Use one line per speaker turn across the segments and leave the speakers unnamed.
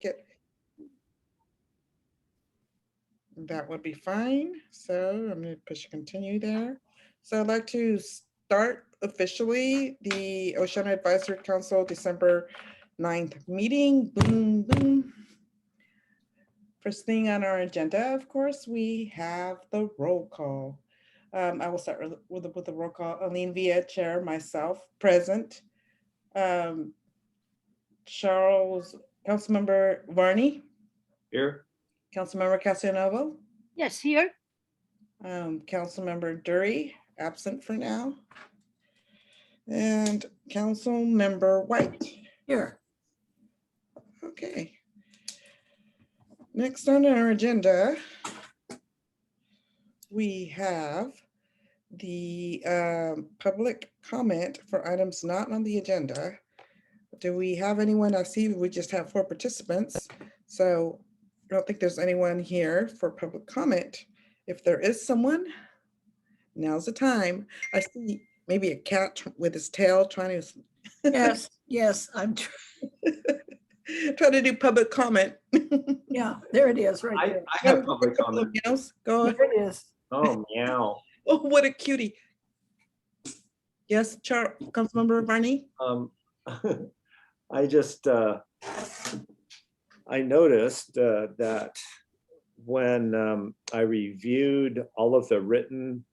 get. That would be fine. So I'm going to push continue there. So I'd like to start officially the Oceana Advisory Council December 9th meeting. Boom, boom. First thing on our agenda, of course, we have the roll call. I will start with the roll call. Aline Villa, chair, myself, present. Charles, Councilmember Varney.
Here.
Councilmember Casanova.
Yes, here.
Councilmember Dury, absent for now. And Councilmember White.
Here.
Okay. Next on our agenda, we have the public comment for items not on the agenda. Do we have anyone? I see we just have 4 participants, so I don't think there's anyone here for public comment. If there is someone, now's the time. I see maybe a cat with his tail trying to.
Yes, I'm
trying to do public comment.
yeah, there it is right there.
I have public comment.
Go ahead.
There it is.
Oh, meow.
Oh, what a cutie. Yes, Councilmember Varney?
I just, I noticed that when I reviewed all of the written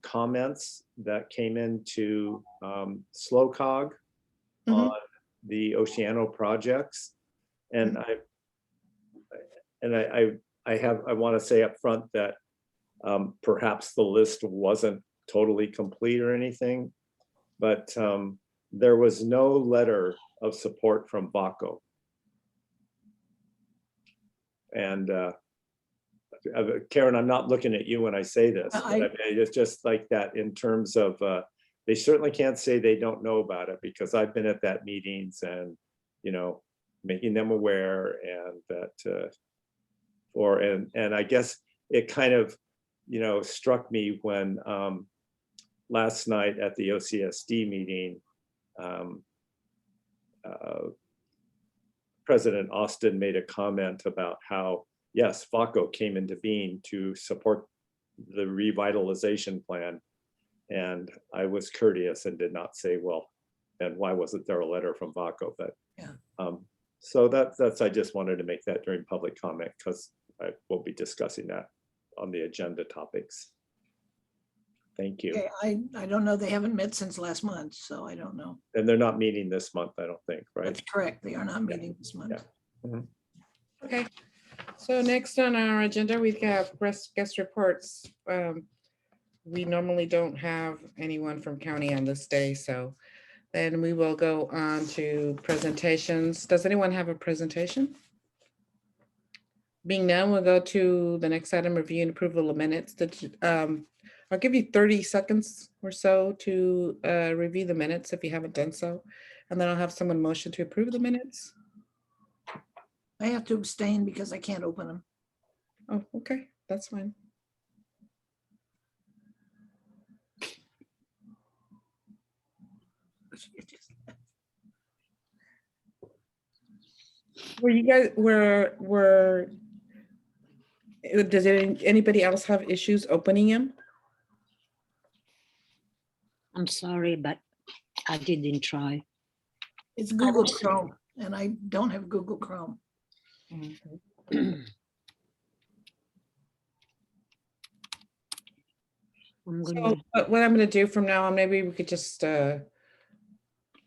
comments that came into SlowCog on the Oceano projects, and I want to say up front that perhaps the list wasn't totally complete or anything, but there was no letter of support from VACO. And Karen, I'm not looking at you when I say this. It's just like that in terms of, they certainly can't say they don't know about it, because I've been at that meetings and, you know, making them aware, and that, and I guess it kind of, you know, struck me when last night at the OCSD meeting, President Austin made a comment about how, yes, VACO came into being to support the revitalization plan. And I was courteous and did not say, well, and why wasn't there a letter from VACO? But yeah. So that's, I just wanted to make that during public comment, because I will be discussing that on the agenda topics. Thank you.
Okay, I don't know. They haven't met since last month, so I don't know.
And they're not meeting this month, I don't think, right?
That's correct. They are not meeting this month.
Yeah.
Okay. So next on our agenda, we have guest reports. We normally don't have anyone from county on this day, so then we will go on to presentations. Does anyone have a presentation? Being none, we'll go to the next item, review and approval of minutes. I'll give you 30 seconds or so to review the minutes if you haven't done so. And then I'll have someone motion to approve the minutes.
I have to abstain because I can't open them.
Oh, okay, that's fine. Were you guys, does anybody else have issues opening them?
I'm sorry, but I didn't try.
It's Google Chrome, and I don't have Google Chrome.
So what I'm going to do from now on, maybe we could just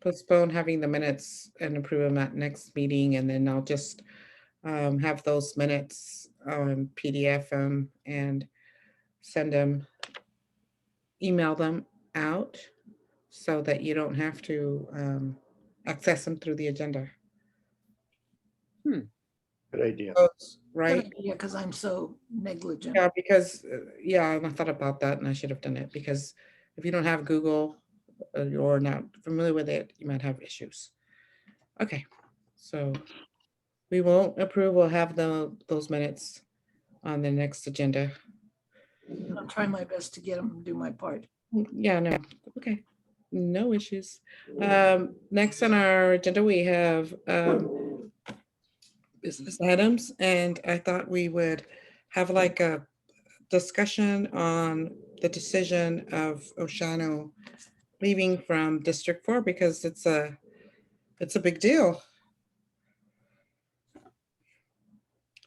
postpone having the minutes and approve them at next meeting, and then I'll just have those minutes PDF them and send them, email them out so that you don't have to access them through the agenda.
Good idea.
Right?
Yeah, because I'm so negligent.
Yeah, because I thought about that and I should have done it, because if you don't have Google or you're not familiar with it, you might have issues. Okay, so we won't approve. We'll have those minutes on the next agenda.
I'll try my best to get them and do my part.
Yeah, no, okay, no issues. Next on our agenda, we have
business.
items, and I thought we would have like a discussion on the decision of Oceano leaving from District 4 because it's a big deal.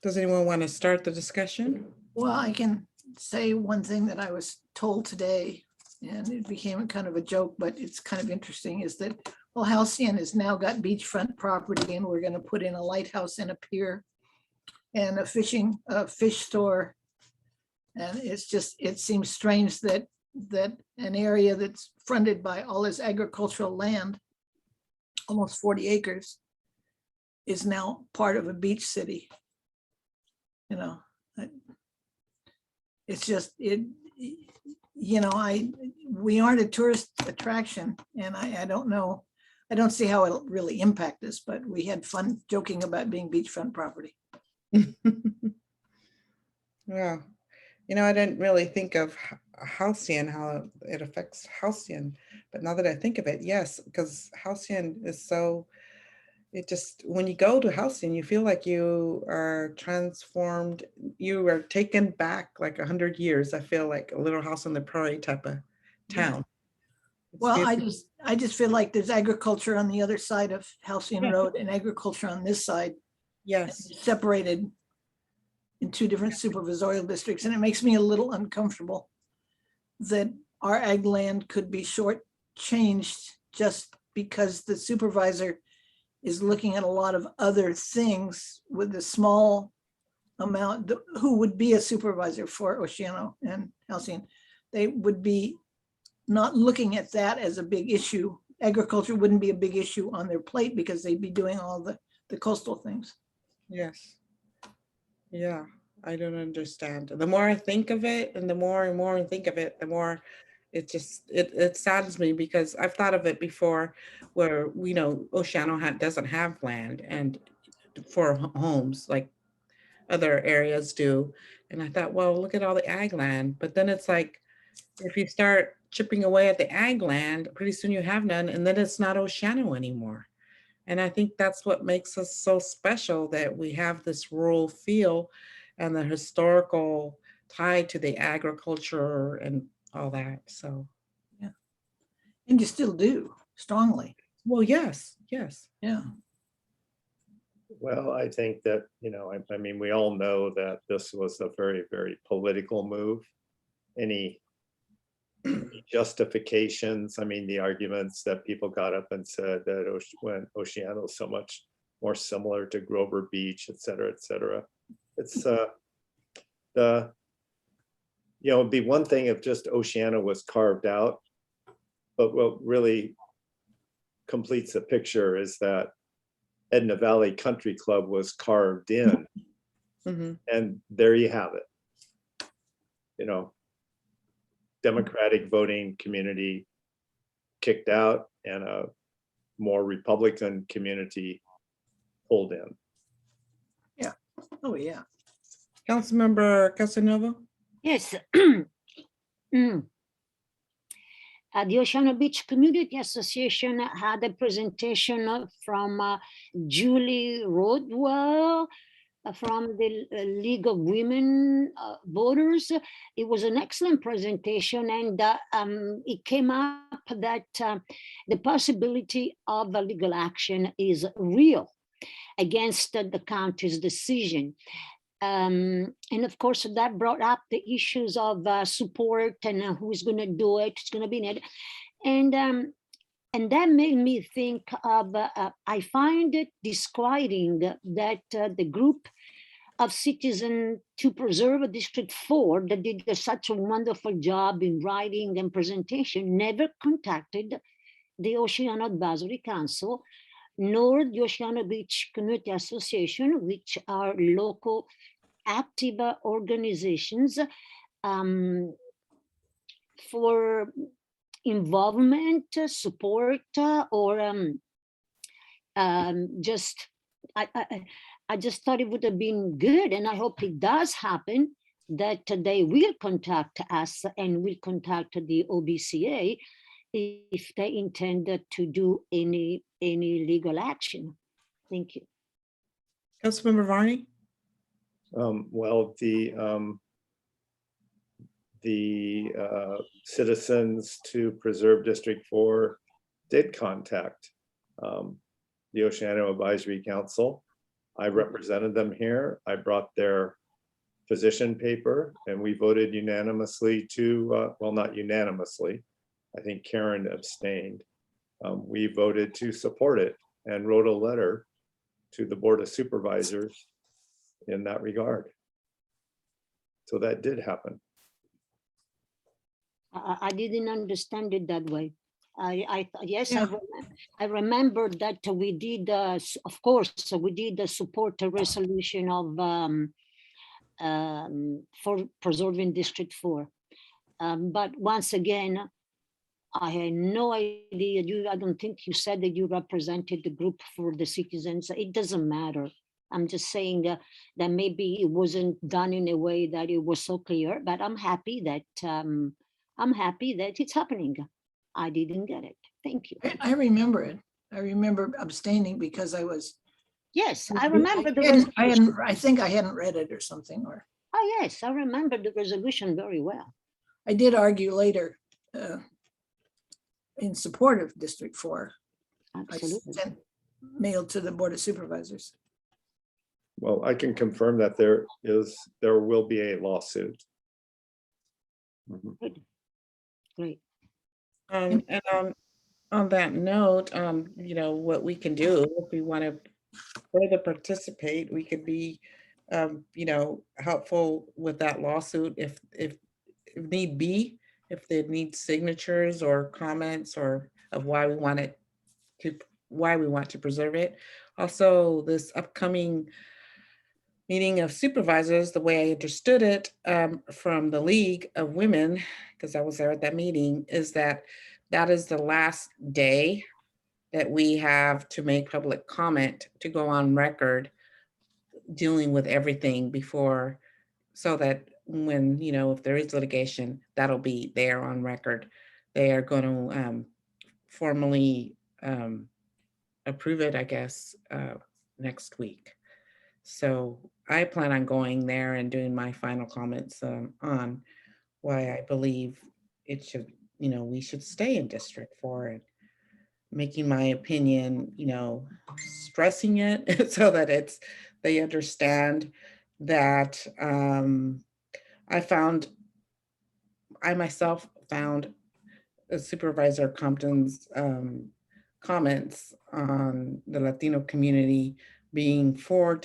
Does anyone want to start the discussion?
Well, I can say one thing that I was told today, and it became kind of a joke, but it's kind of interesting, is that, well, Halcyon has now got beachfront property, and we're gonna put in a lighthouse and a pier and a fish store. And it's just, it seems strange that an area that's fronted by all this agricultural land, almost 40 acres, is now part of a beach city. You know, it's just, we aren't a tourist attraction, and I don't know, I don't see how it'll really impact us, but we had fun joking about being beachfront property.
Yeah, I didn't really think of Halcyon, how it affects Halcyon, but now that I think of it, yes, because Halcyon is so, it just, when you go to Halcyon, you feel like you are transformed, you are taken back like 100 years. I feel like a Little House on the Prairie type of town. It's
Well,
beautiful.
I just feel like there's agriculture on the other side of Halcyon
Yeah.
Road and agriculture on this side,
Yes,
separated in two different supervisorial districts, and it makes me a little uncomfortable that our ag land could be shortchanged just because the supervisor is looking at a lot of other things with a small amount, who would be a supervisor for Oceano and Halcyon. They would be not looking at that as a big issue. Agriculture wouldn't be a big issue on their plate because they'd be doing all the coastal things.
yes. Yeah, I don't understand. The more I think of it and the more and more I think of it, the more it saddens me because I've thought of it before where, Oceano doesn't have land and for homes like other areas do. And I thought, well, look at all the ag land. But then it's like, if you start chipping away at the ag land, pretty soon you have none, and then it's not Oceano anymore. And I think that's what makes us so special, that we have this rural feel and the historical tie to the agriculture and all that. So,
And you still do strongly.
well, yes, yes.
Yeah.
Well, I think that, I mean, we all know that this was a very, very political move. Any justifications, I mean, the arguments that people got up and said that when Oceano is so much more similar to Grover Beach, et cetera, et cetera. It's it'd be one thing if just Oceano was carved out, but what really completes the picture is that Edna Valley Country Club was carved in.
Mhm.
And there you have it. Democratic voting community kicked out and a more Republican community pulled in.
Oh, yeah.
Councilmember Casanova?
Yes. The Oceano Beach Community Association had a presentation from Julie Rodwell from the League of Women Voters. It was an excellent presentation, and it came up that the possibility of a legal action is real against the county's decision. And of course, that brought up the issues of support and who's going to do it, it's going to be needed. And that made me think of, I find it disquieting that the group of citizens to preserve District 4 that did such a wonderful job in writing and presentation never contacted the Oceano Advisory Council, nor the Oceano Beach Community Association, which are local active organizations for involvement, support, or just, I just thought it would have been good, and I hope it does happen, that they will contact us and will contact the OBCA if they intend to do any legal action. Thank you.
Councilmember Varney?
Well, the citizens to preserve District 4 did contact the Oceano Advisory Council. I represented them here. I brought their position paper and we voted unanimously to, well, not unanimously. I think Karen abstained. We voted to support it and wrote a letter to the Board of Supervisors in that regard. So that did happen.
I didn't understand it that way. Yes,
Yeah.
I remember that we did, of course, so we did support a resolution of for preserving District 4. But once again, I had no idea. I don't think you said that you represented the group for the citizens. It doesn't matter. I'm just saying that maybe it wasn't done in a way that it was so clear. But I'm happy that it's happening. I didn't get it. Thank you.
I remember it. I remember abstaining because I was.
Yes, I remember the
I
resolution.
think I hadn't read it or something, or
Oh yes, I remember the resolution very well.
I did argue later in support of District 4. I
Absolutely.
sent mail to the Board of Supervisors.
Well, I can confirm that there will be a lawsuit. Mhm.
Good. Great.
And on that note, you know, what we can do if we want to further participate, we could be, you know, helpful with that lawsuit if need be, if they need signatures or comments or of why we want to preserve it. Also, this upcoming meeting of supervisors, the way I understood it from the League of Women, because I was there at that meeting, is that is the last day that we have to make public comment to go on record dealing with everything before, so that when, you know, if there is litigation, that'll be there on record. They are going to formally approve it, I guess, next week. So I plan on going there and doing my final comments on why I believe it should, you know, we should stay in District 4 and making my opinion, you know, stressing it so that they understand that I myself found Supervisor Compton's comments on the Latino community being for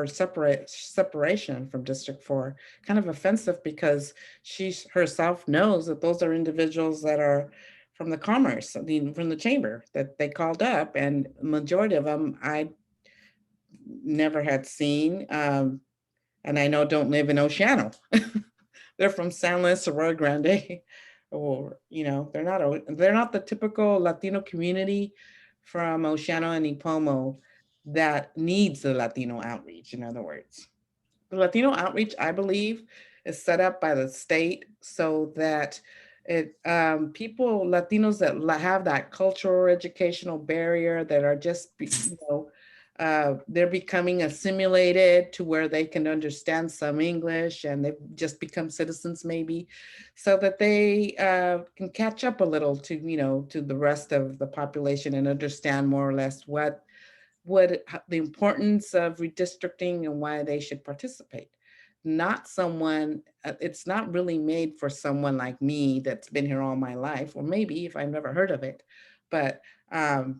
separation from District 4 kind of offensive, because she herself knows that those are individuals that are from the commerce, from the chamber that they called up, and majority of them I never had seen, and I know don't live in Oceano. They're from San Luis or Rio Grande, or, you know, they're not the typical Latino community from Oceano and Ipomo that needs the Latino outreach. In other words, the Latino outreach, I believe, is set up by the state so that people, Latinos that have that cultural educational barrier, that are just, you know, they're becoming assimilated to where they can understand some English and they've just become citizens maybe, so that they can catch up a little to, you know, to the rest of the population and understand more or less what the importance of redistricting and why they should participate. Not someone, it's not really made for someone like me that's been here all my life, or maybe if I've never heard of it, but I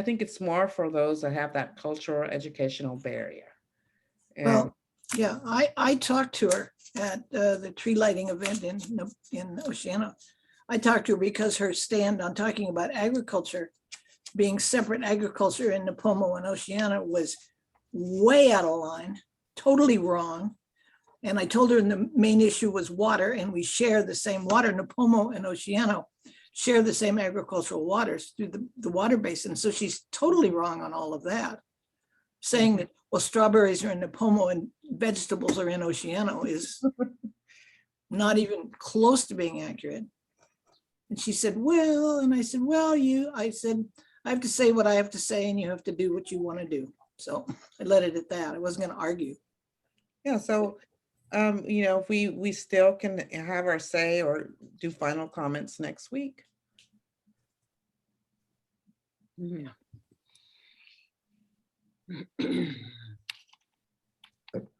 think it's more for those that have that cultural educational barrier. And
Well, yeah, I talked to her at the tree lighting event in Oceano. I talked to her because her stand on talking about agriculture being separate agriculture in Nipomo and Oceano was way out of line, totally wrong. And I told her the main issue was water, and we share the same water. Nipomo and Oceano share the same agricultural waters through the water basin. So she's totally wrong on all of that. Saying that, well, strawberries are in Nipomo and vegetables are in Oceano is not even close to being accurate. And she said, well, and I said, well, I said, I have to say what I have to say and you have to do what you want to do. So I let it at that. I wasn't gonna argue.
Yeah, so, you know, we still can have our say or do final comments next week.
Mhm.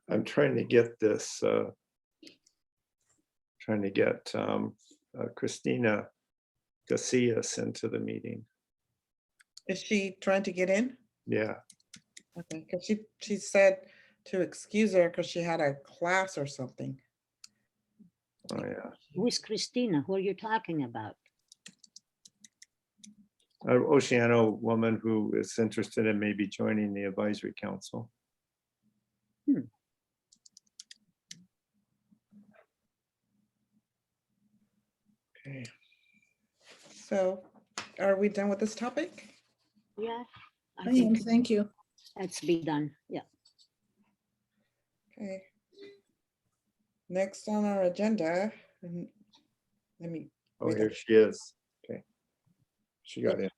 I'm trying to get this, trying to get Christina Casillas into the meeting.
Is she trying to get in?
Yeah,
Okay, because she said to excuse her because she had a class or something.
oh yeah.
Who is Christina? Who are you talking about?
An Oceano woman who is interested in maybe joining the advisory council. Okay.
So are we done with this topic?
Yeah, I
I am,
think
thank you.
that's be done. Yeah.
Okay. Next on our agenda, let me,
Oh,
wait,
here she is. Okay. She got in.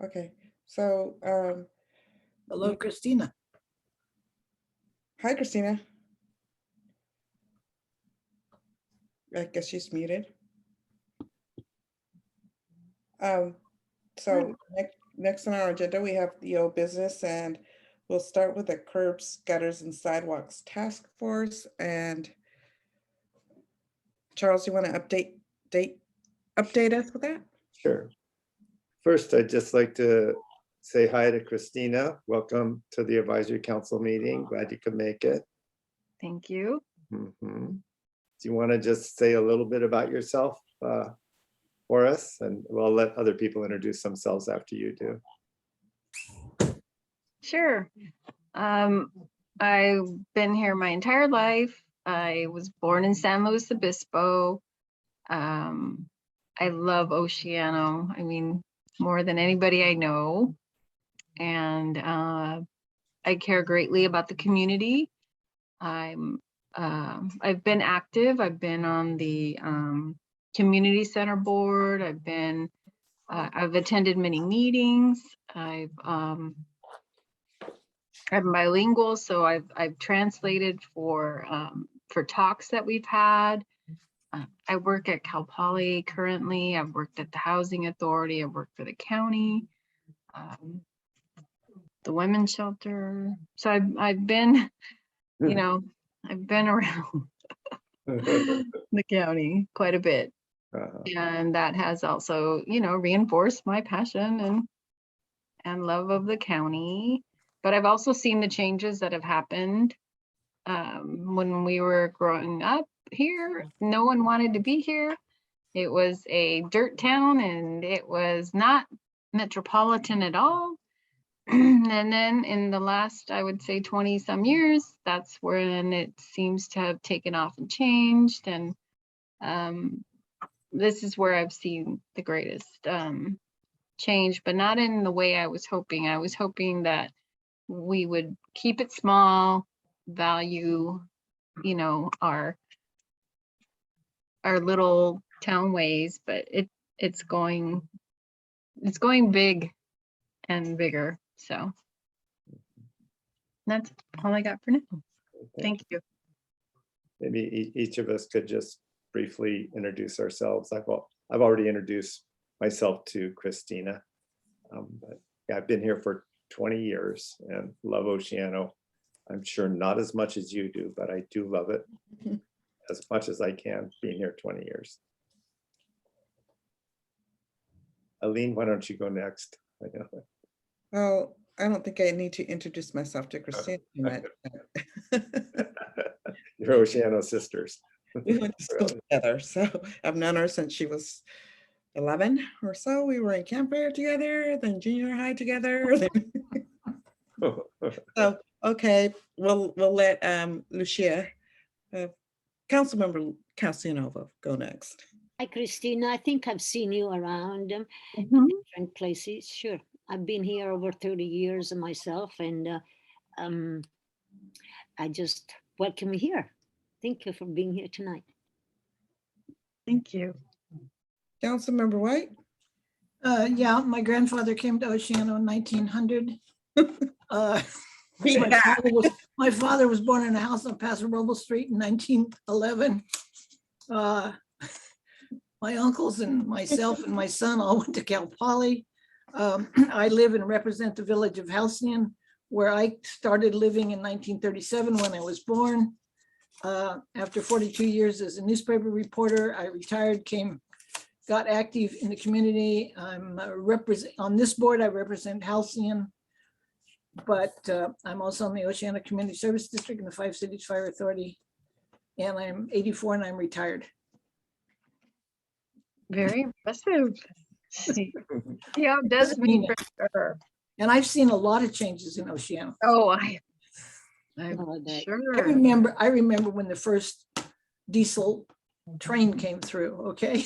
okay, so,
Hello, Christina.
hi, Christina. I guess she's muted. So next on our agenda, we have the old business, and we'll start with the curbs, gutters and sidewalks task force. And Charles, you want to update us with that?
Sure. First, I'd just like to say hi to Christina. Welcome to the advisory council meeting. Glad you could make it.
Thank you.
Mhm. Do you want to just say a little bit about yourself for us? And we'll let other people introduce themselves after you do.
Sure. I've been here my entire life. I was born in San Luis Obispo. I love Oceano. I mean, more than anybody I know. And I care greatly about the community. I've been active. I've been on the community center board. I've attended many meetings. I'm bilingual, so I've translated for talks that we've had. I work at Cal Poly currently. I've worked at the Housing Authority. I've worked for the county, the women's shelter. So I've been, you know, I've been around the county quite a bit, and that has also, you know, reinforced my passion and love of the county. But I've also seen the changes that have happened. When we were growing up here, no one wanted to be here. It was a dirt town and it was not metropolitan at all. And then in the last, I would say 20 some years, that's when it seems to have taken off and changed. And this is where I've seen the greatest change, but not in the way I was hoping. I was hoping that we would keep it small, value, you know, our little town ways, but it's going big and bigger. So that's all I got for now. Thank you.
Maybe each of us could just briefly introduce ourselves. I've already introduced myself to Christina, but yeah, I've been here for 20 years and love Oceano. I'm sure not as much as you do, but I do love it as much as I can, being here 20 years. Aline, why don't you go next? I know.
Well, I don't think I need to introduce myself to Christina too much.
You're Oceano sisters.
We went to school together, so I've known her since she was 11 or so. We were in Camp Fair together, then junior high together. So, okay, we'll let Lucia, Councilmember Calcinova, go next.
Hi, Christina. I think I've seen you around
Mhm.
different places. Sure. I've been here over 30 years myself, and I just welcome you here. Thank you for being here tonight.
Thank you.
Councilmember White?
Yeah, my grandfather came to Oceano in 1900. Uh,
Yeah.
My father was born in a house on Paso Robles Street in 1911. My uncles and myself and my son all went to Cal Poly. I live and represent the village of Halcyon, where I started living in 1937 when I was born. After 42 years as a newspaper reporter, I retired, got active in the community. I'm on this board, I represent Halcyon, but I'm also on the Oceana Community Service District and the Five Cities Fire Authority. And I'm 84 and I'm retired.
Very impressive. Yeah, it does mean for sure.
And I've seen a lot of changes in Oceana.
Oh, I'm
Oh, that-
sure.
I remember when the first diesel train came through, okay?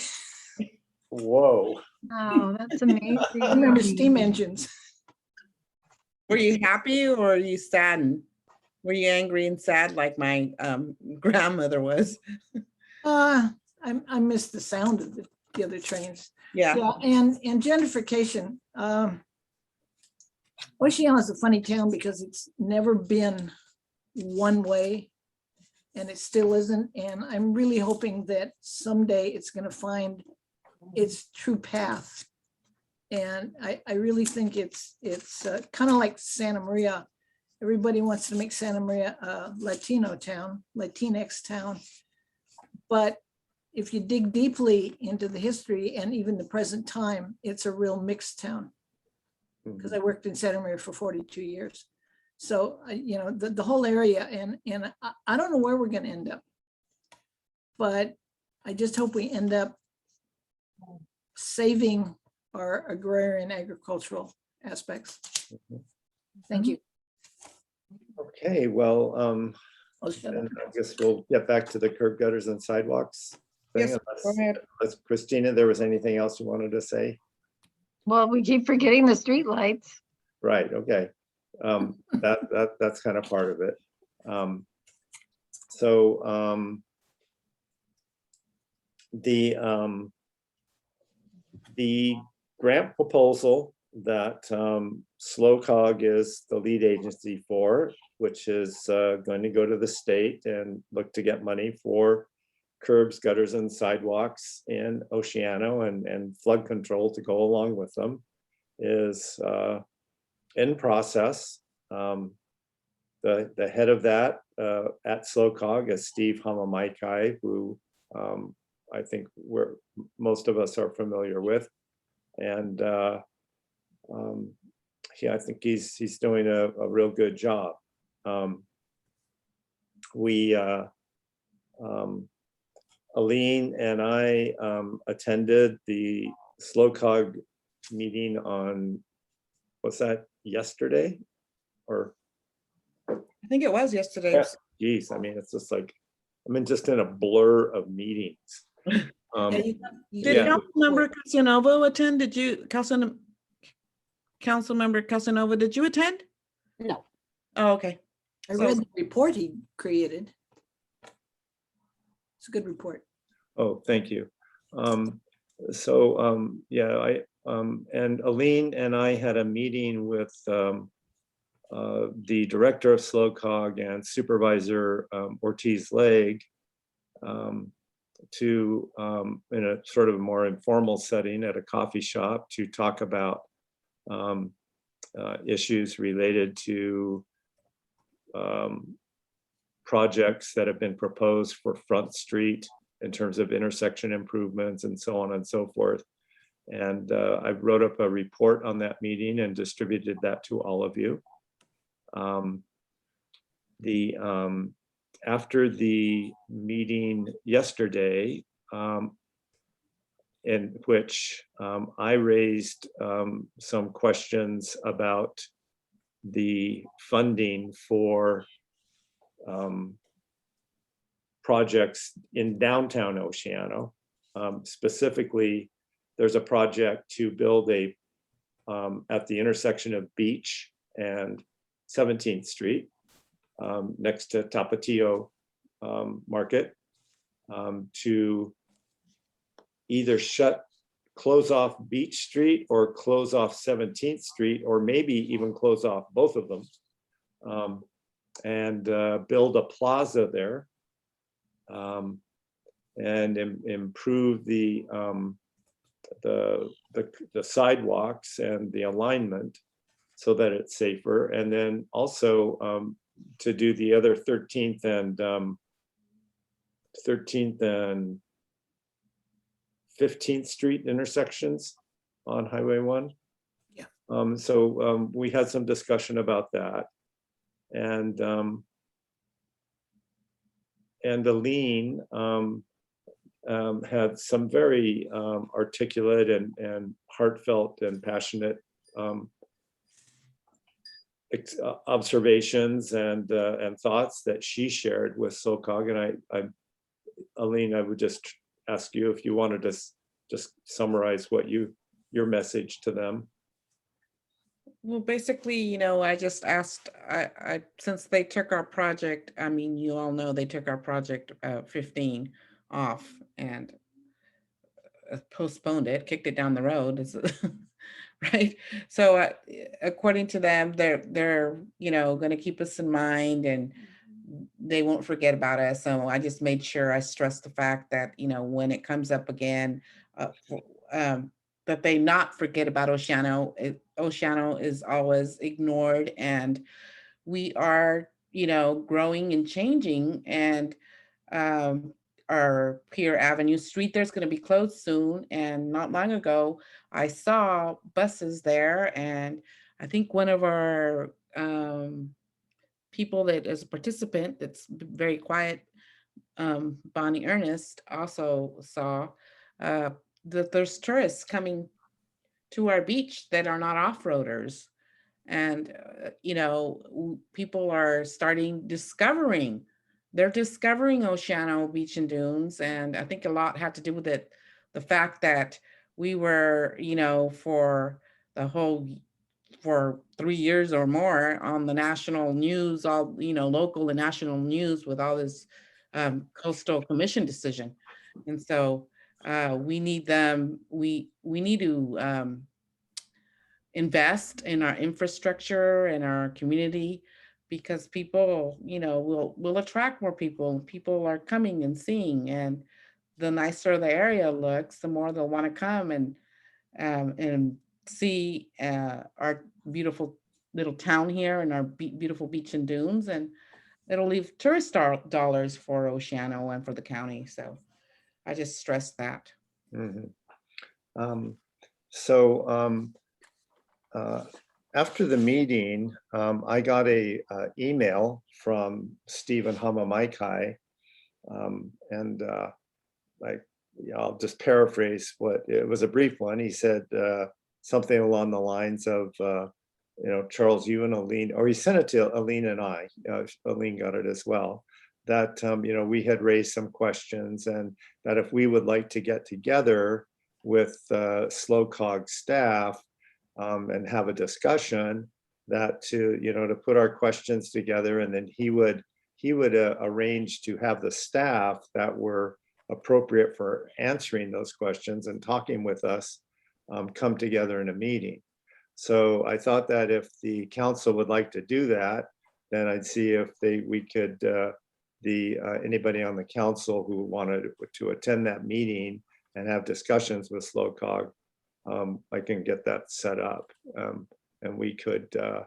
Whoa.
Oh, that's amazing.
I remember steam engines.
Were you happy or were you saddened? Were you angry and sad like my grandmother was?
I miss the sound of the other trains.
Yeah.
Yeah, and gentrification. Oceana is a funny town because it's never been one way, and it still isn't. And I'm really hoping that someday it's going to find its true path. And I really think it's kind of like Santa Maria. Everybody wants to make Santa Maria a Latino town, Latinx town. But if you dig deeply into the history and even the present time, it's a real mixed town. Because I worked in Santa Maria for 42 years. So, you know, the whole area, and I don't know where we're going to end up, but I just hope we end up saving our agrarian agricultural aspects. Thank you.
Okay, well,
I'll shut up.
and I guess we'll get back to the curb gutters and sidewalks thing.
Yes, go ahead.
Unless, Christina, there was anything else you wanted to say?
Well, we keep forgetting the streetlights.
Right, okay. That's kind of part of it. The grant proposal that SLOCOG is the lead agency for, which is going to go to the state and look to get money for curbs, gutters, and sidewalks in Oceano and flood control to go along with them, is in process. The head of that at SLOCOG is Steve Hamamaikai, who I think most of us are familiar with. And I think he's doing a real good job. Aline and I attended the SLOCOG meeting on, what's that, yesterday? Or,
I think it was yesterday.
yeah, geez, I mean, it's just like, I'm just in a blur of meetings.
Did
Yeah.
Councilmember Casanova attend? Did you, Councilmember Casanova, did you attend?
No.
Oh, okay.
I read the report he created. It's a good report.
Oh, thank you. Yeah, and Aline and I had a meeting with the director of SLOCOG and Supervisor Ortiz-Legg to, in a sort of more informal setting at a coffee shop, to talk about issues related to projects that have been proposed for Front Street in terms of intersection improvements and so on and so forth. And I wrote up a report on that meeting and distributed that to all of you. After the meeting yesterday, in which I raised some questions about the funding for projects in downtown Oceano. Specifically, there's a project to build at the intersection of Beach and 17th Street, next to Tapatio Market, to either shut close off Beach Street or close off 17th Street, or maybe even close off both of them, and build a plaza there, and improve the sidewalks and the alignment so that it's safer. And then also to do the other 13th and 15th Street intersections on Highway 1.
Yeah.
So we had some discussion about that. And Aline had some very articulate and heartfelt and passionate observations and thoughts that she shared with SOCOG. And Aline, I would just ask you if you wanted to just summarize what your message to them.
Well, basically, you know, I just asked, I since they took our project, I mean, you all know they took our project 15 off and postponed it, kicked it down the road, right? So according to them, they're you know, going to keep us in mind and they won't forget about us. So I just made sure I stressed the fact that, you know, when it comes up again, that they not forget about Oceano. Oceano is always ignored, and we are, you know, growing and changing. And our Pier Avenue Street there's going to be closed soon. And not long ago, I saw buses there, and I think one of our people that is a participant that's very quiet, Bonnie Ernest, also saw that there's tourists coming to our beach that are not off-roaders. And, you know, people are they're discovering Oceano Beach and Dunes. And I think a lot had to do with it, the fact that we were, you know, for 3 years or more on the national news, all, you know, local and national news with all this coastal commission decision. And so we need to invest in our infrastructure and our community, because people, you know, will attract more people. People are coming and seeing, and the nicer the area looks, the more they'll want to come and see our beautiful little town here and our beautiful beach and dunes, and it'll leave tourist dollars for Oceano and for the county. So I just stressed that.
Mhm. So after the meeting, I got a email from Stephen Hamamaikai, and I'll just paraphrase what it was, a brief one. He said something along the lines of, you know, Charles, you and Aline, or he sent it to Aline and I. Aline got it as well. That you know, we had raised some questions, and that if we would like to get together with SLOCOG staff and have a discussion, that to, you know, to put our questions together, and then he would arrange to have the staff that were appropriate for answering those questions and talking with us come together in a meeting. So I thought that if the council would like to do that, then I'd see if we could, anybody on the council who wanted to attend that meeting and have discussions with SLOCOG, I can get that set up, and we could, you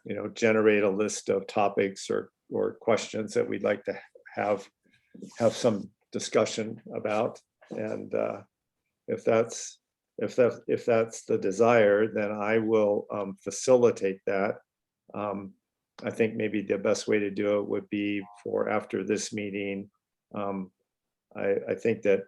know, generate a list of topics or questions that we'd like to have some discussion about. And if that's the desire, then I will facilitate that. I think maybe the best way to do it would be for after this meeting. I think that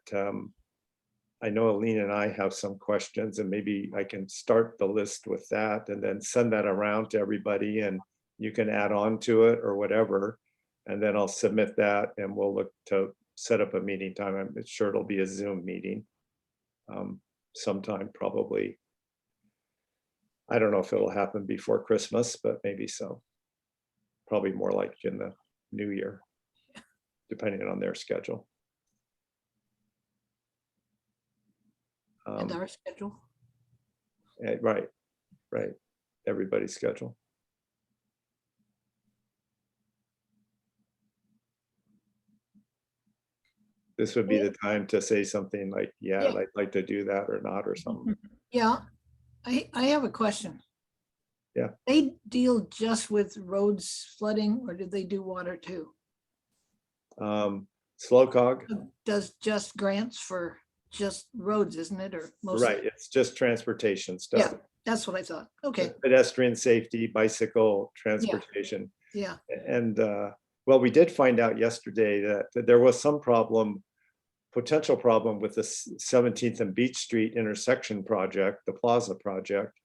I know Aline and I have some questions, and maybe I can start the list with that and then send that around to everybody, and you can add on to it or whatever. And then I'll submit that, and we'll look to set up a meeting time. I'm sure it'll be a Zoom meeting sometime, probably. I don't know if it'll happen before Christmas, but maybe so. Probably more like in the new year, depending on their schedule.
And our schedule.
Right, right. Everybody's schedule. This would be the time to say something like, yeah,
Yeah.
I'd like to do that or not or something.
Yeah, I have a question.
Yeah.
They deal just with roads flooding, or did they do water too?
SlowCog,
Does just grants for just roads, isn't it, or mostly?
right, it's just transportation
Yeah,
stuff.
that's what I thought. Okay,
Pedestrian safety, bicycle, transportation.
yeah,
And well, we did find out yesterday that there was some potential problem with the 17th and Beach Street intersection project, the Plaza project,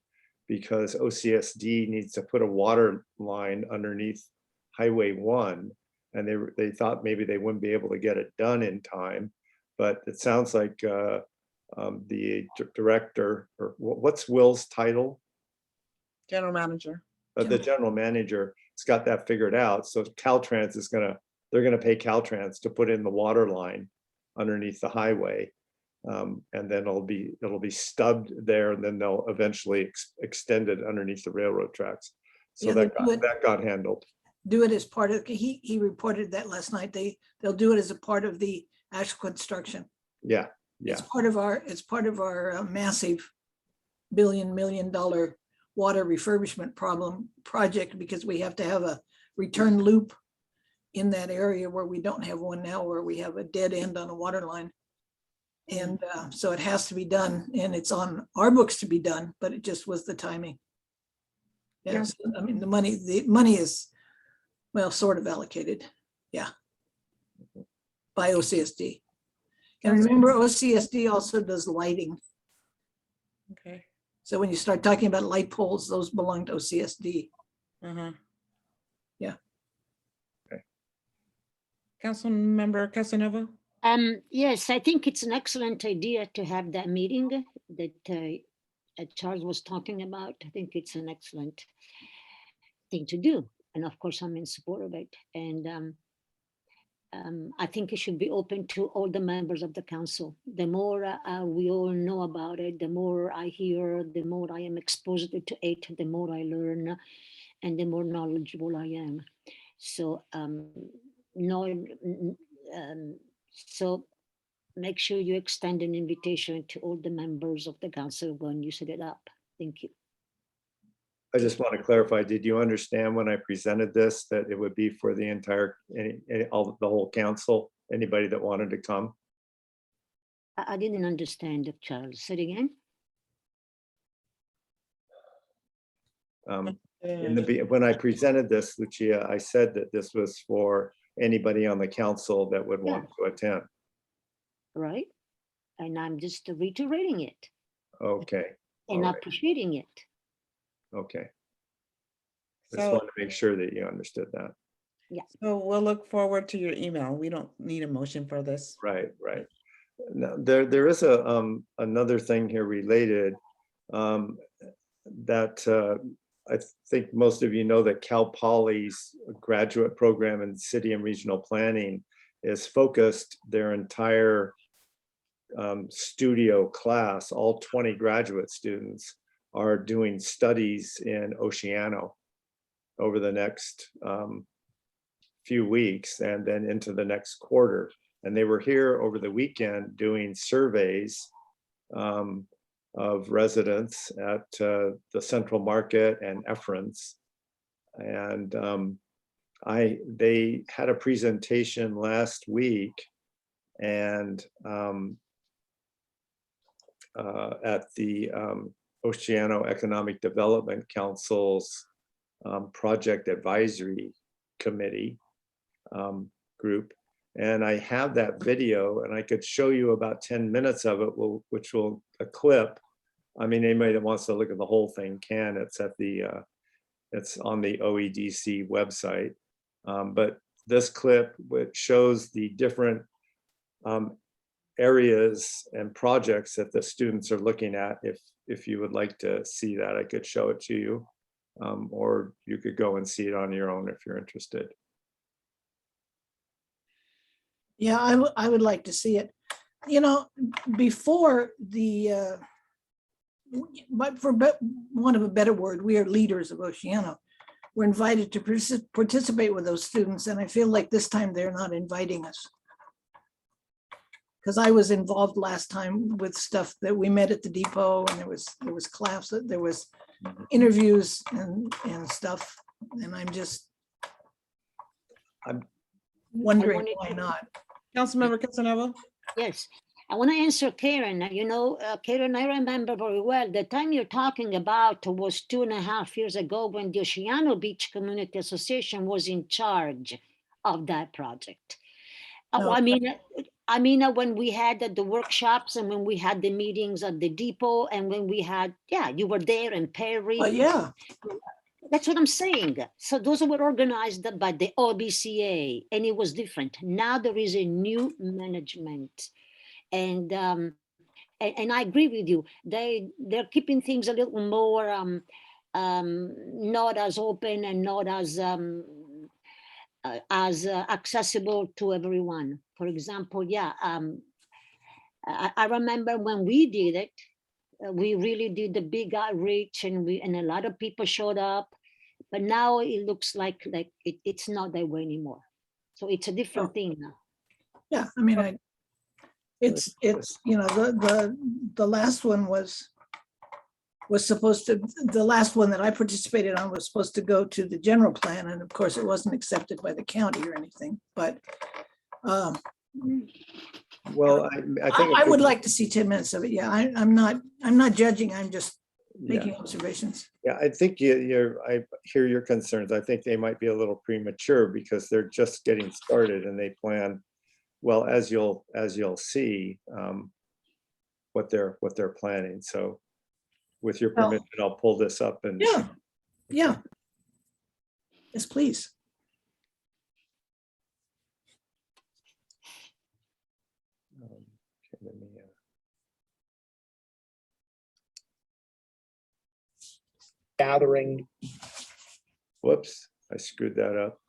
because OCSD needs to put a water line underneath Highway 1. And they thought maybe they wouldn't be able to get it done in time. But it sounds like the director, or what's Will's title?
General manager.
The general manager has got that figured out. So Caltrans they're gonna pay Caltrans to put in the water line underneath the highway. And then it'll be stubbed there, and then they'll eventually extend it underneath the railroad tracks. So
Yeah,
that got handled.
do it as part of, he reported that last night. They'll do it as a part of the actual construction.
Yeah,
It's part of our massive $1 million water refurbishment project, because we have to have a return loop in that area where we don't have one now, where we have a dead end on a water line. And so it has to be done, and it's on our books to be done, but it just was the timing. Yes, I mean, the money is, well, sort of allocated, yeah, by OCSD. And remember, OCSD also does lighting.
Okay.
So when you start talking about light poles, those belong to OCSD.
Yeah. Okay. Councilmember Casanova?
Yes, I think it's an excellent idea to have that meeting that Charles was talking about. I think it's an excellent thing to do. And of course, I'm in support of it. And I think it should be open to all the members of the council. The more we all know about it, the more I hear, the more I am exposed to it, the more I learn, and the more knowledgeable I am. So, so make sure you extend an invitation to all the members of the council when you set it up. Thank you.
I just want to clarify, did you understand when I presented this that it would be for the entire, the whole council, anybody that wanted to come?
I didn't understand, Charles. Say it again.
When I presented this, Lucia, I said that this was for anybody on the council that would want to attend.
Right. And I'm just reiterating it.
Okay.
And
all right.
appreciating it.
Okay. Just
So,
wanted to make sure that you understood that.
Yeah.
so we'll look forward to your email. We don't need a motion for this.
Right, right. Now, there is another thing here related that I think most of you know, that Cal Poly's graduate program in city and regional planning is focused their entire studio class, all 20 graduate students are doing studies in Oceano over the next few weeks and then into the next quarter. And they were here over the weekend doing surveys of residents at the Central Market and Efference. And they had a presentation last week and at the Oceano Economic Development Council's Project Advisory Committee group. And I have that video and I could show you about 10 minutes of it, which will a clip. I mean, anybody that wants to look at the whole thing can. It's at the, it's on the OEDC website. But this clip, which shows the different areas and projects that the students are looking at. If you would like to see that, I could show it to you, or you could go and see it on your own if you're interested.
Yeah, I would like to see it. you know, before the, but for want of a better word, we are leaders of Oceano. We're invited to participate with those students, and I feel like this time they're not inviting us. Because I was involved last time with stuff that we met at the depot, and there was class, there was interviews and stuff, and I'm wondering
wanted
why
to-
not.
Councilmember Casanova?
Yes, I want to answer Karen. You know, Karen, I remember very well. The time you're talking about was 2.5 years ago when the Oceano Beach Community Association was in charge of that project.
No.
I mean, when we had the workshops and when we had the meetings at the depot and when we had, yeah, you were there and Perry.
Yeah,
That's what I'm saying. So those were organized by the OBCA and it was different. Now there is a new management. And I agree with you. They're keeping things a little more not as open and not as accessible to everyone. For example, yeah, I remember when we did it, we really did the big outreach and a lot of people showed up. But now it looks like it's not that way anymore. So it's a different thing now.
yeah, I mean, it's, you know, the last one was supposed to, the last one that I participated on was supposed to go to the general plan, and of course it wasn't accepted by the county or anything, but
Well, I think.
I would like to see 10 minutes of it. Yeah, I'm not judging, I'm just
Yeah.
making observations.
Yeah, I think I hear your concerns. I think they might be a little premature because they're just getting started and they plan, well, as you'll see, what they're planning. So with your
Well,
permission, I'll pull this up and.
Yeah, yeah. Yes, please.
Okay, let me,
gathering.
whoops, I screwed that up.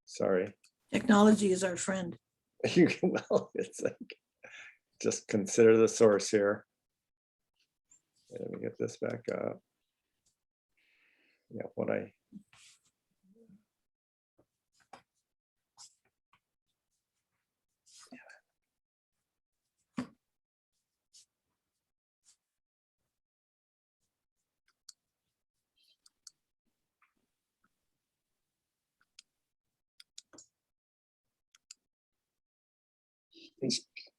Sorry.
Technology is our friend.
Well, it's like, just consider the source here. Let me get this back up. Yeah, what I.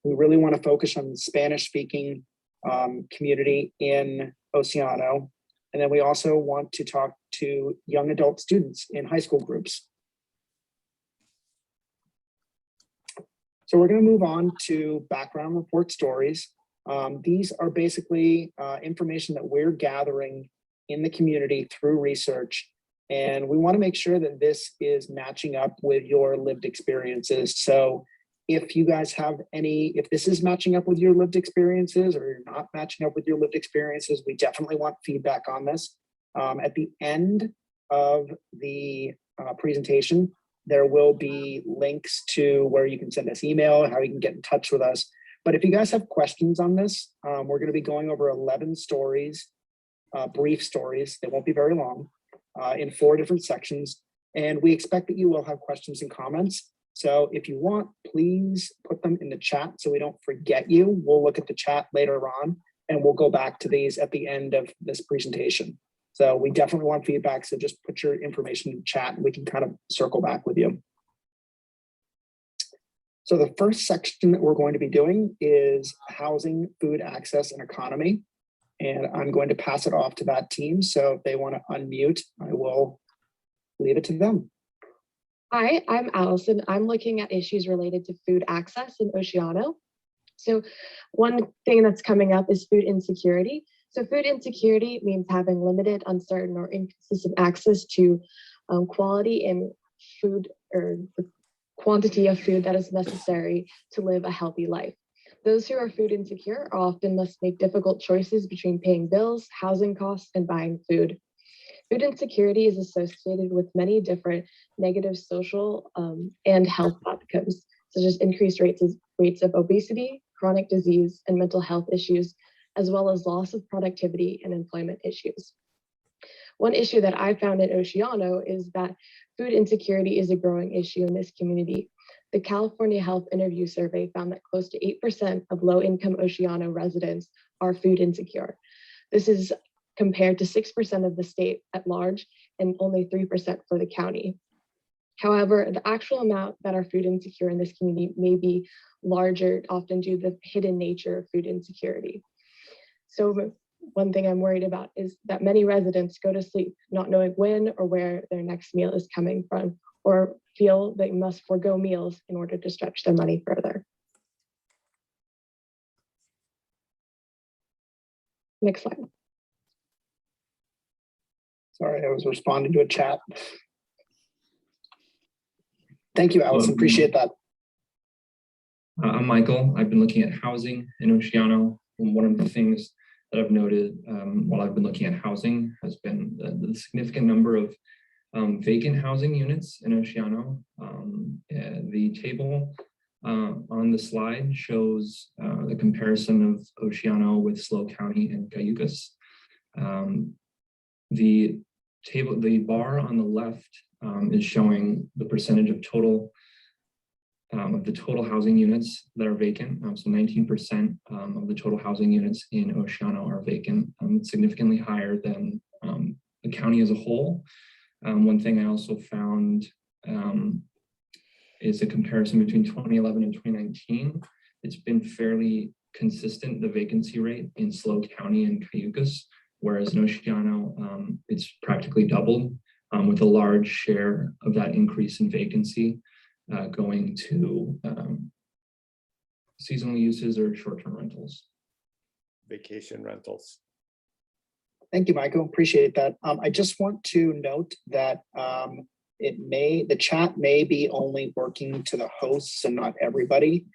We really want to focus on the Spanish-speaking community in Oceano. And then we also want to talk to young adult students in high school groups. So we're going to move on to background report stories. These are basically information that we're gathering in the community through research. And we want to make sure that this is matching up with your lived experiences. So if you guys have if this is matching up with your lived experiences or you're not matching up with your lived experiences, we definitely want feedback on this. At the end of the presentation, there will be links to where you can send us email, how you can get in touch with us. But if you guys have questions on this, we're going to be going over 11 stories, brief stories. They won't be very long, in 4 different sections. And we expect that you will have questions and comments. So if you want, please put them in the chat so we don't forget you. We'll look at the chat later on and we'll go back to these at the end of this presentation. So we definitely want feedback. So just put your information in chat and we can kind of circle back with you. So the first section that we're going to be doing is housing, food access, and economy. And I'm going to pass it off to that team. So if they want to unmute, I will leave it to them.
Hi, I'm Allison. I'm looking at issues related to food access in Oceano. So one thing that's coming up is food insecurity. So food insecurity means having limited, uncertain, or inconsistent access to quality and food or the quantity of food that is necessary to live a healthy life. Those who are food insecure often must make difficult choices between paying bills, housing costs, and buying food. Food insecurity is associated with many different negative social and health outcomes. such as increased rates of obesity, chronic disease, and mental health issues, as well as loss of productivity and employment issues. One issue that I found in Oceano is that food insecurity is a growing issue in this community. The California Health Interview Survey found that close to 8% of low-income Oceano residents are food insecure. This is compared to 6% of the state at large and only 3% for the county. However, the actual amount that are food insecure in this community may be larger, often due to the hidden nature of food insecurity. So one thing I'm worried about is that many residents go to sleep not knowing when or where their next meal is coming from, or feel they must forego meals in order to stretch their money further. Next slide.
Sorry, I was responding to a chat. Thank you, Allison. Appreciate that.
I'm Michael. I've been looking at housing in Oceano, and one of the things that I've noted while I've been looking at housing has been the significant number of vacant housing units in Oceano. The table on the slide shows the comparison of Oceano with SLO County and Cayucas. The bar on the left is showing the percentage of the total housing units that are vacant. So 19% of the total housing units in Oceano are vacant, significantly higher than the county as a whole. One thing I also found is a comparison between 2011 and 2019. It's been fairly consistent, the vacancy rate in SLO County and Cayucas, whereas in Oceano, it's practically doubled, with a large share of that increase in vacancy going to seasonal uses or short-term rentals.
Vacation rentals.
Thank you, Michael. Appreciate that. I just want to note that the chat may be only working to the hosts and not everybody.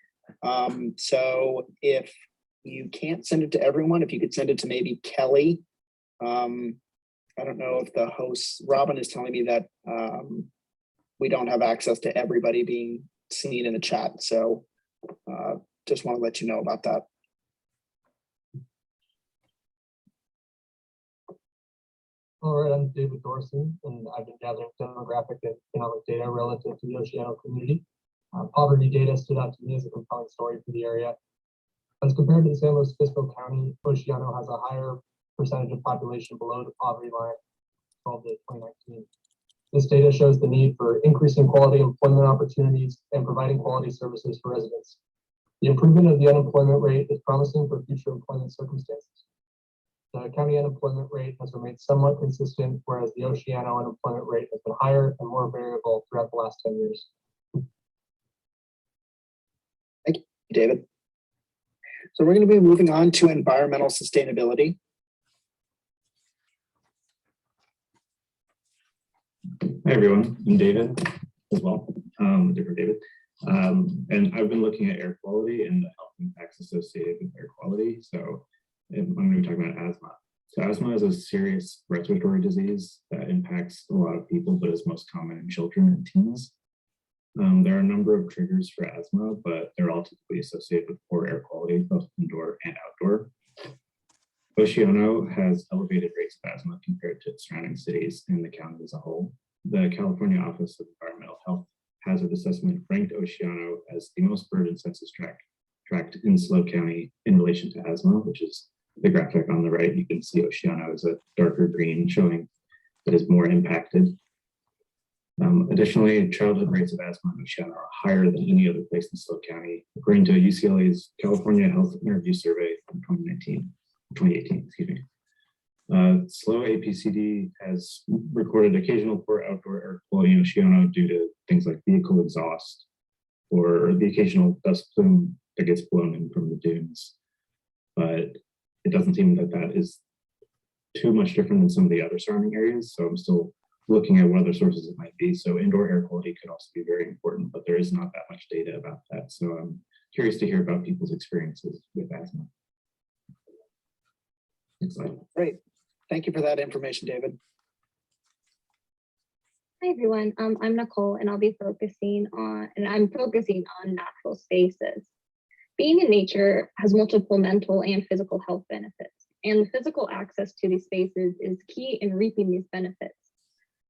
So if you can't send it to everyone, if you could send it to maybe Kelly. I don't know if the host, Robin is telling me that we don't have access to everybody being seen in the chat. So just want to let you know about that.
All right, I'm David Dorson, and I've been gathering demographic and economic data relative to the Oceano community. Poverty data stood out to me as a compelling story for the area. As compared to the San Luis Obispo County, Oceano has a higher percentage of population below the poverty line, 12 to 2019. This data shows the need for increasing quality employment opportunities and providing quality services for residents. The improvement of the unemployment rate is promising for future employment circumstances. The county unemployment rate has remained somewhat consistent, whereas the Oceano unemployment rate has been higher and more variable throughout the last 10 years.
Thank you, David. So we're going to be moving on to environmental sustainability.
Hi everyone, I'm David as well, different David. And I've been looking at air quality and the health impacts associated with air quality. So I'm going to be talking about asthma. So asthma is a serious respiratory disease that impacts a lot of people, but is most common in children and teens. There are a number of triggers for asthma, but they're all typically associated with poor air quality, both indoor and outdoor. Oceano has elevated rates of asthma compared to surrounding cities and the county as a whole. The California Office of Environmental Health Hazard Assessment ranked Oceano as the most burdened census tract in SLO County in relation to asthma, which is the graphic on the right. You can see Oceano as a darker green, showing that is more impacted. Additionally, childhood rates of asthma in Oceano are higher than any other place in SLO County, according to UCLA's California Health Interview Survey from 2018, excuse me. SLO APCD has recorded occasional poor outdoor air quality in Oceano due to things like vehicle exhaust or the occasional dust plume that gets blown in from the dunes. But it doesn't seem that that is too much different than some of the other surrounding areas. So I'm still looking at what other sources it might be. So indoor air quality could also be very important, but there is not that much data about that. So I'm curious to hear about people's experiences with asthma. Next slide.
Great. Thank you for that information, David.
Hi everyone, I'm Nicole and I'm focusing on natural spaces. Being in nature has multiple mental and physical health benefits, and the physical access to these spaces is key in reaping these benefits.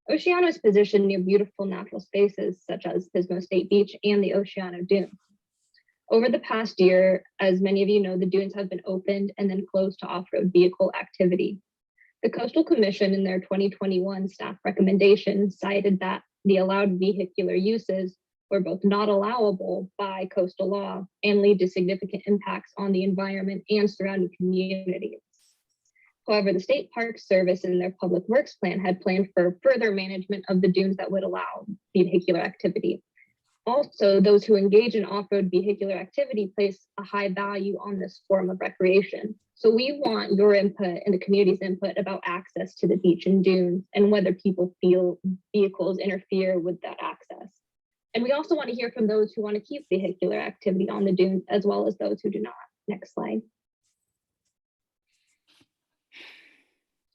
Oceano is positioned near beautiful natural spaces such as Pismo State Beach and the Oceano Dunes. Over the past year, as many of you know, the dunes have been opened and then closed to off-road vehicle activity. The Coastal Commission in their 2021 staff recommendations cited that the allowed vehicular uses were both not allowable by coastal law and lead to significant impacts on the environment and surrounding communities. However, the State Park Service in their public works plan had planned for further management of the dunes that would allow vehicular activity. Also, those who engage in off-road vehicular activity place a high value on this form of recreation. So we want your input and the community's input about access to the beach and dunes and whether people feel vehicles interfere with that access. And we also want to hear from those who want to keep vehicular activity on the dunes as well as those who do not. Next slide.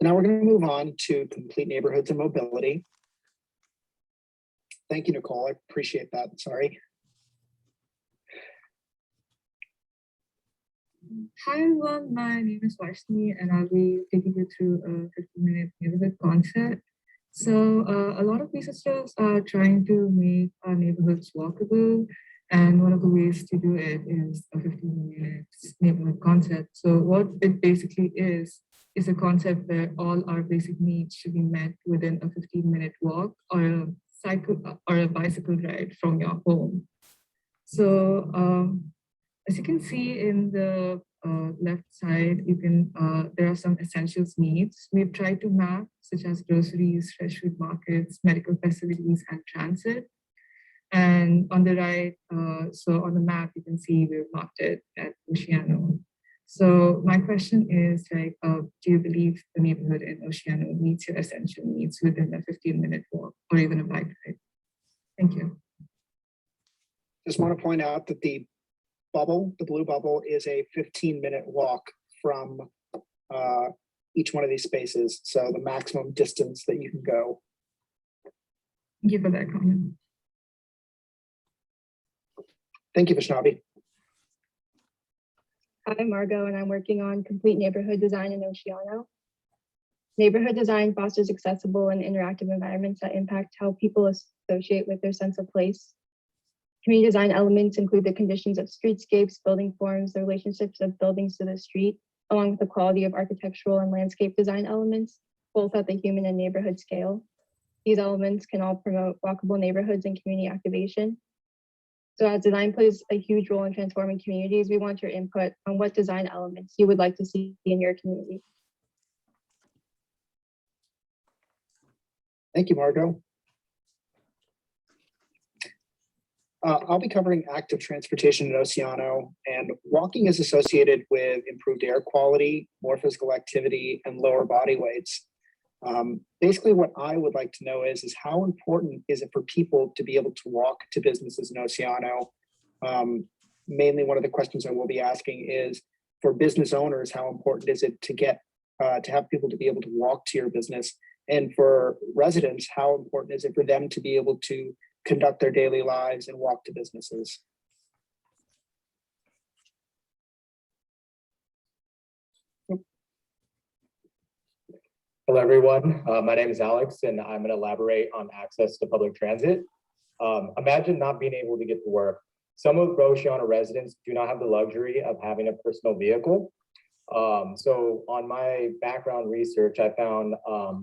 Now we're going to move on to complete neighborhoods and mobility. Thank you, Nicole. I appreciate that. Sorry.
Hi everyone, my name is Varshney and I'll be taking you through a 15-minute neighborhood concept. So a lot of researchers are trying to make our neighborhoods walkable, and one of the ways to do it is a 15-minute neighborhood concept. So what it basically is a concept where all our basic needs should be met within a 15-minute walk or a cycle or a bicycle ride from your home. So as you can see in the left side, there are some essentials needs we've tried to map, such as groceries, fresh food markets, medical facilities, and transit. And on the right, so on the map, you can see we've marked it at Oceano. So my question is, do you believe the neighborhood in Oceano meets your essential needs within a 15-minute walk or even a bike ride? Thank you.
Just want to point out that the blue bubble, is a 15-minute walk from each one of these spaces. So the maximum distance that you can go.
Thank you for that comment.
Thank you, Vaishnavi.
I'm Margot and I'm working on complete neighborhood design in Oceano. Neighborhood design fosters accessible and interactive environments that impact how people associate with their sense of place. Community design elements include the conditions of streetscapes, building forms, the relationships of buildings to the street, along with the quality of architectural and landscape design elements, both at the human and neighborhood scale. These elements can all promote walkable neighborhoods and community activation. So as design plays a huge role in transforming communities, we want your input on what design elements you would like to see in your community.
Thank you, Margot. I'll be covering active transportation in Oceano, and walking is associated with improved air quality, more physical activity, and lower body weights. Basically, what I would like to know is how important is it for people to be able to walk to businesses in Oceano? Mainly, one of the questions I will be asking is for business owners, how important is it to get to have people to be able to walk to your business? And for residents, how important is it for them to be able to conduct their daily lives and walk to businesses?
Hello, everyone. My name is Alex, and I'm going to elaborate on access to public transit. Imagine not being able to get to work. Some of Oceano residents do not have the luxury of having a personal vehicle. So on my background research, I found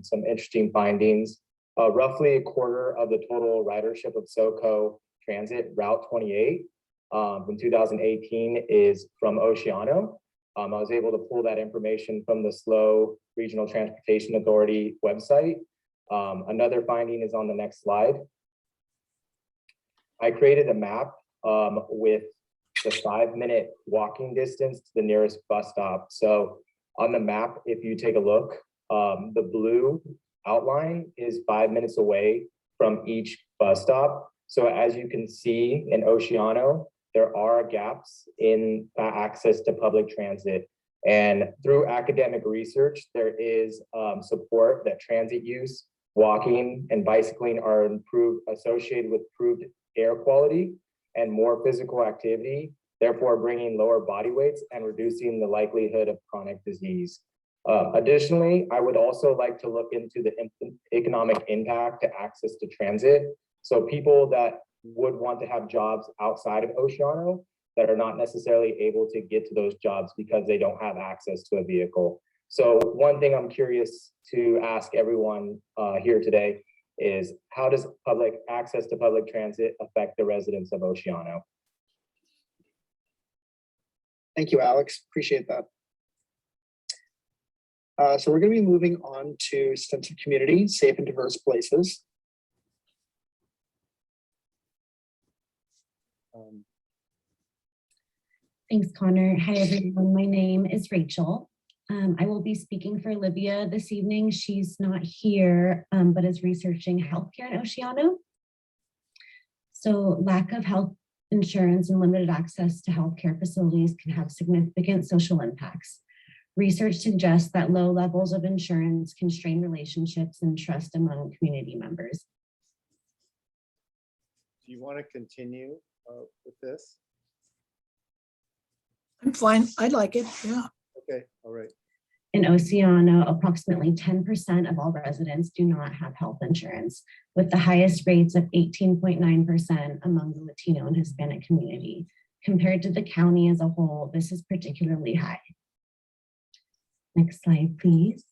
some interesting findings. Roughly a quarter of the total ridership of SoCo Transit Route 28 in 2018 is from Oceano. I was able to pull that information from the SLO Regional Transportation Authority website. Another finding is on the next slide. I created a map with the 5-minute walking distance to the nearest bus stop. So on the map, if you take a look, the blue outline is 5 minutes away from each bus stop. So as you can see in Oceano, there are gaps in access to public transit. And through academic research, there is support that transit use walking, and bicycling are associated with improved air quality and more physical activity, therefore bringing lower body weights and reducing the likelihood of chronic disease. Additionally, I would also like to look into the economic impact to access to transit. So people that would want to have jobs outside of Oceano that are not necessarily able to get to those jobs because they don't have access to a vehicle. So one thing I'm curious to ask everyone here today is, how does public access to public transit affect the residents of Oceano?
Thank you, Alex. Appreciate that. So we're going to be moving on to sense of community, safe and diverse places.
Thanks, Connor. Hi, everyone. My name is Rachel. I will be speaking for Libya this evening. She's not here, but is researching healthcare in Oceano. So lack of health insurance and limited access to healthcare facilities can have significant social impacts. Research suggests that low levels of insurance can strain relationships and trust among community members.
Do you want to continue with this?
I'm fine. I'd like it. Yeah.
Okay, all right.
In Oceano, approximately 10% of all residents do not have health insurance, with the highest rates of 18.9% among the Latino and Hispanic community. Compared to the county as a whole, this is particularly high. Next slide, please.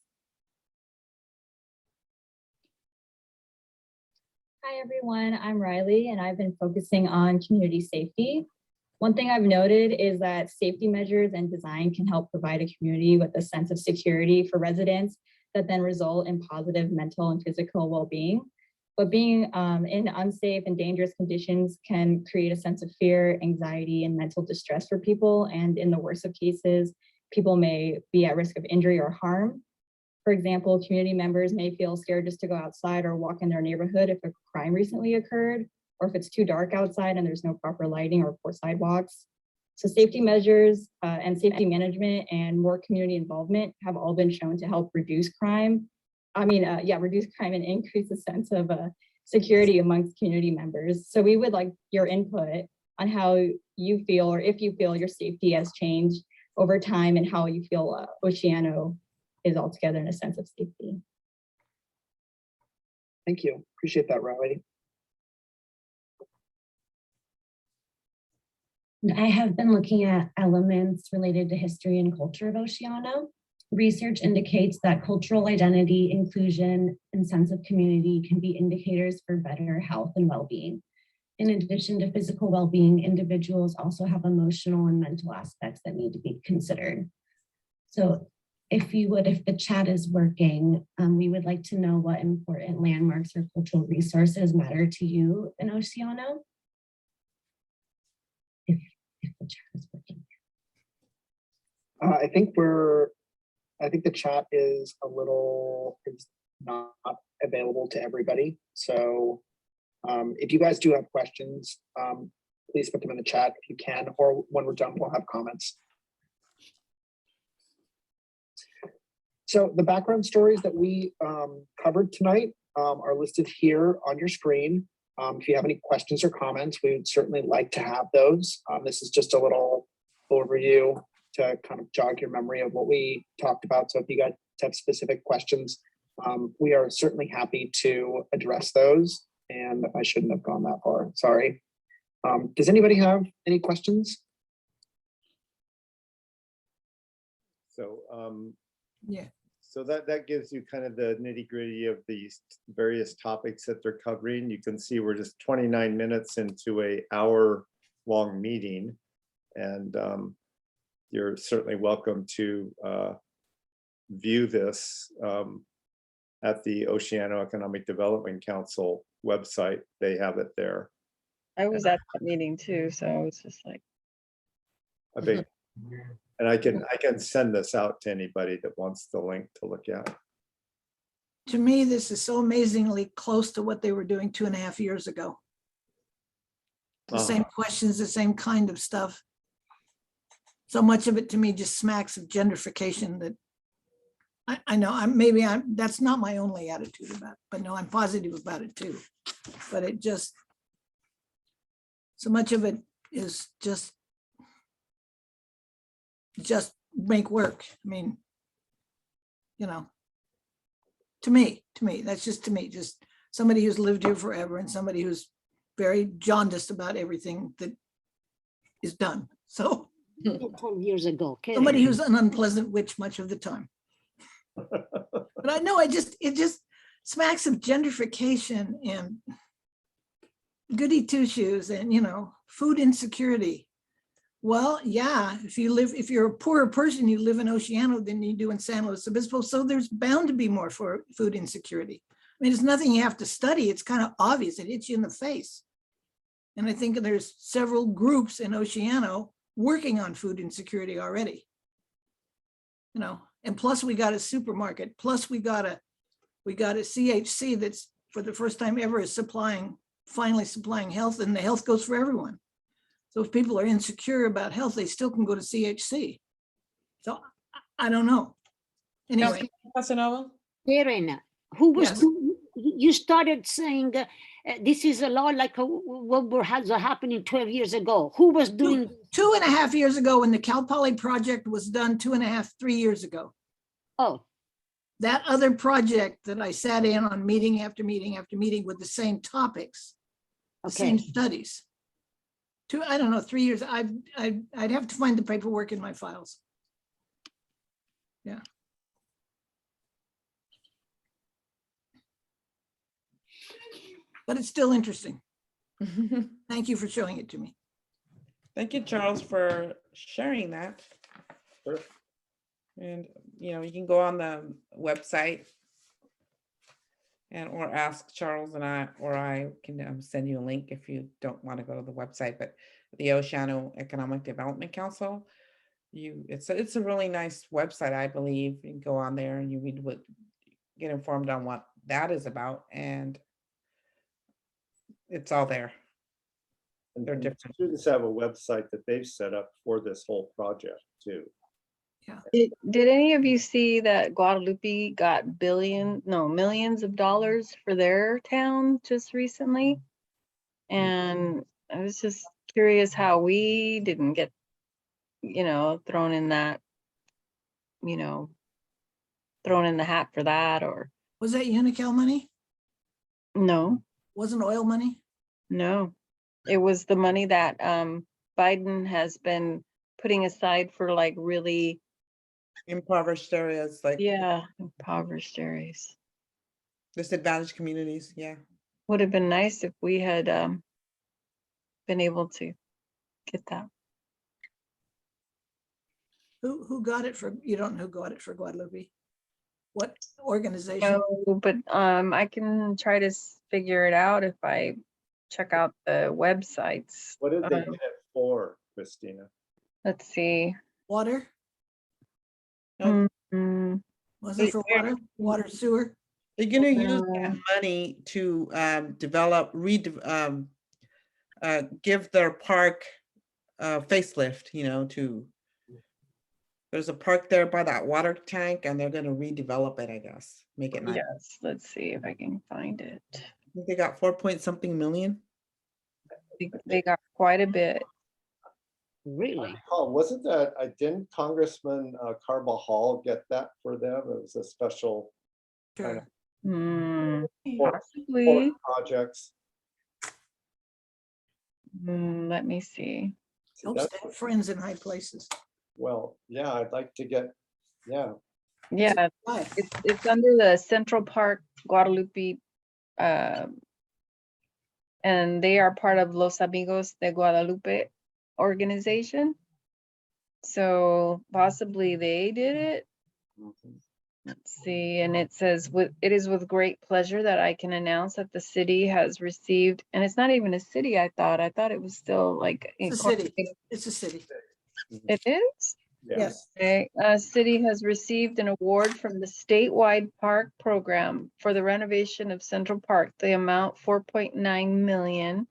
Hi, everyone. I'm Riley, and I've been focusing on community safety. One thing I've noted is that safety measures and design can help provide a community with a sense of security for residents that then result in positive mental and physical well-being. But being in unsafe and dangerous conditions can create a sense of fear, anxiety, and mental distress for people. And in the worst of cases, people may be at risk of injury or harm. For example, community members may feel scared just to go outside or walk in their neighborhood if a crime recently occurred, or if it's too dark outside and there's no proper lighting or poor sidewalks. So safety measures and safety management and more community involvement have all been shown to help reduce crime. Reduce crime and increase a sense of security amongst community members. So we would like your input on how you feel, or if you feel your safety has changed over time, and how you feel Oceano is altogether in a sense of safety.
Thank you. Appreciate that, Riley.
I have been looking at elements related to history and culture of Oceano. Research indicates that cultural identity, inclusion, and sense of community can be indicators for better health and well-being. In addition to physical well-being, individuals also have emotional and mental aspects that need to be considered. So if the chat is working, we would like to know what important landmarks or cultural resources matter to you in Oceano. If the chat is working.
I think the chat is not available to everybody. So if you guys do have questions, please put them in the chat if you can, or when we're done, we'll have comments. So the background stories that we covered tonight are listed here on your screen. If you have any questions or comments, we would certainly like to have those. This is just a little overview to kind of jog your memory of what we talked about. So if you guys have specific questions, we are certainly happy to address those. And I shouldn't have gone that far, sorry. Does anybody have any questions?
So
Yeah.
So that gives you kind of the nitty gritty of these various topics that they're covering. You can see we're just 29 minutes into an hour-long meeting, and you're certainly welcome to view this at the Oceano Economic Development Council website. They have it there.
I was at that meeting too, so it's just like.
And I can send this out to anybody that wants the link to look at.
To me, this is so amazingly close to what they were doing 2.5 years ago. The same questions, the same kind of stuff. So much of it to me just smacks of gentrification that I know, that's not my only attitude about it, but no, I'm positive about it too. But it just, so much of it is just make work. I mean, you know, to me, that's just to me, just somebody who's lived here forever and somebody who's very jaundiced about everything that is done. So
12 years ago.
somebody who's an unpleasant witch much of the time. But I know it just smacks of gentrification and goody two shoes and, you know, food insecurity. Well, yeah, if you're a poorer person, you live in Oceano than you do in San Luis Obispo. So there's bound to be more for food insecurity. I mean, it's nothing you have to study. It's kind of obvious. It hits you in the face. And I think there's several groups in Oceano working on food insecurity already. You know, and plus we got a supermarket, plus we got a CHC that's for the first time ever is finally supplying health, and the health goes for everyone. So if people are insecure about health, they still can go to CHC. So I don't know. Anyway.
Casanova?
Karen, who was,
Yes.
you started saying this is a law like what was happening 12 years ago. Who was doing?
2.5 years ago when the Cal Poly project was done, 3 years ago.
Oh,
That other project that I sat in on meeting after meeting after meeting with the same topics, the same
okay.
studies. I don't know, 3 years. I'd have to find the paperwork in my files. Yeah. But it's still interesting. Thank you for showing it to me.
Thank you, Charles, for sharing that.
Sure.
And, you know, you can go on the website and or ask Charles and I can send you a link if you don't want to go to the website, but the Oceano Economic Development Council, it's a really nice website, I believe. You can go on there and you get informed on what that is about, and it's all there.
And
They're
and
different.
students have a website that they've set up for this whole project too.
Did any of you see that Guadalupe got millions of dollars for their town just recently? And I was just curious how we didn't get, thrown in that, thrown in the hat for that, or
Was that Unical money?
no,
Wasn't oil money?
no. It was the money that Biden has been putting aside for like really,
Impoverished areas, like
impoverished areas.
disadvantaged communities, yeah.
Would have been nice if we had been able to get that.
Who got it for, you don't know who got it for Guadalupe? What organization?
No, but I can try to figure it out if I check out the websites.
What did they get it for, Christina?
Let's see.
Water?
Mm,
Was it for water? Water sewer?
They're gonna use that money to give their park facelift, there's a park there by that water tank and they're gonna redevelop it, I guess, make it nice.
yes, let's see if I can find it.
I think they got 4-point-something million.
They got quite a bit.
Really?
Oh, wasn't that, didn't Congressman Carbajal get that for them? It was a special kind of
Possibly.
projects.
Let me see.
See,
Helps
that's-
to have friends in high places.
Well, yeah, I'd like to get,
Yeah,
Why?
it's under the Central Park Guadalupe, and they are part of Los Amigos de Guadalupe organization. So possibly they did it. Let's see, and it says, it is with great pleasure that I can announce that the city has received, and it's not even a city, I thought it was still like.
It's a city. It's a city.
It is?
Yes.
Okay, city has received an award from the statewide park program for the renovation of Central Park, the amount 4.9 million.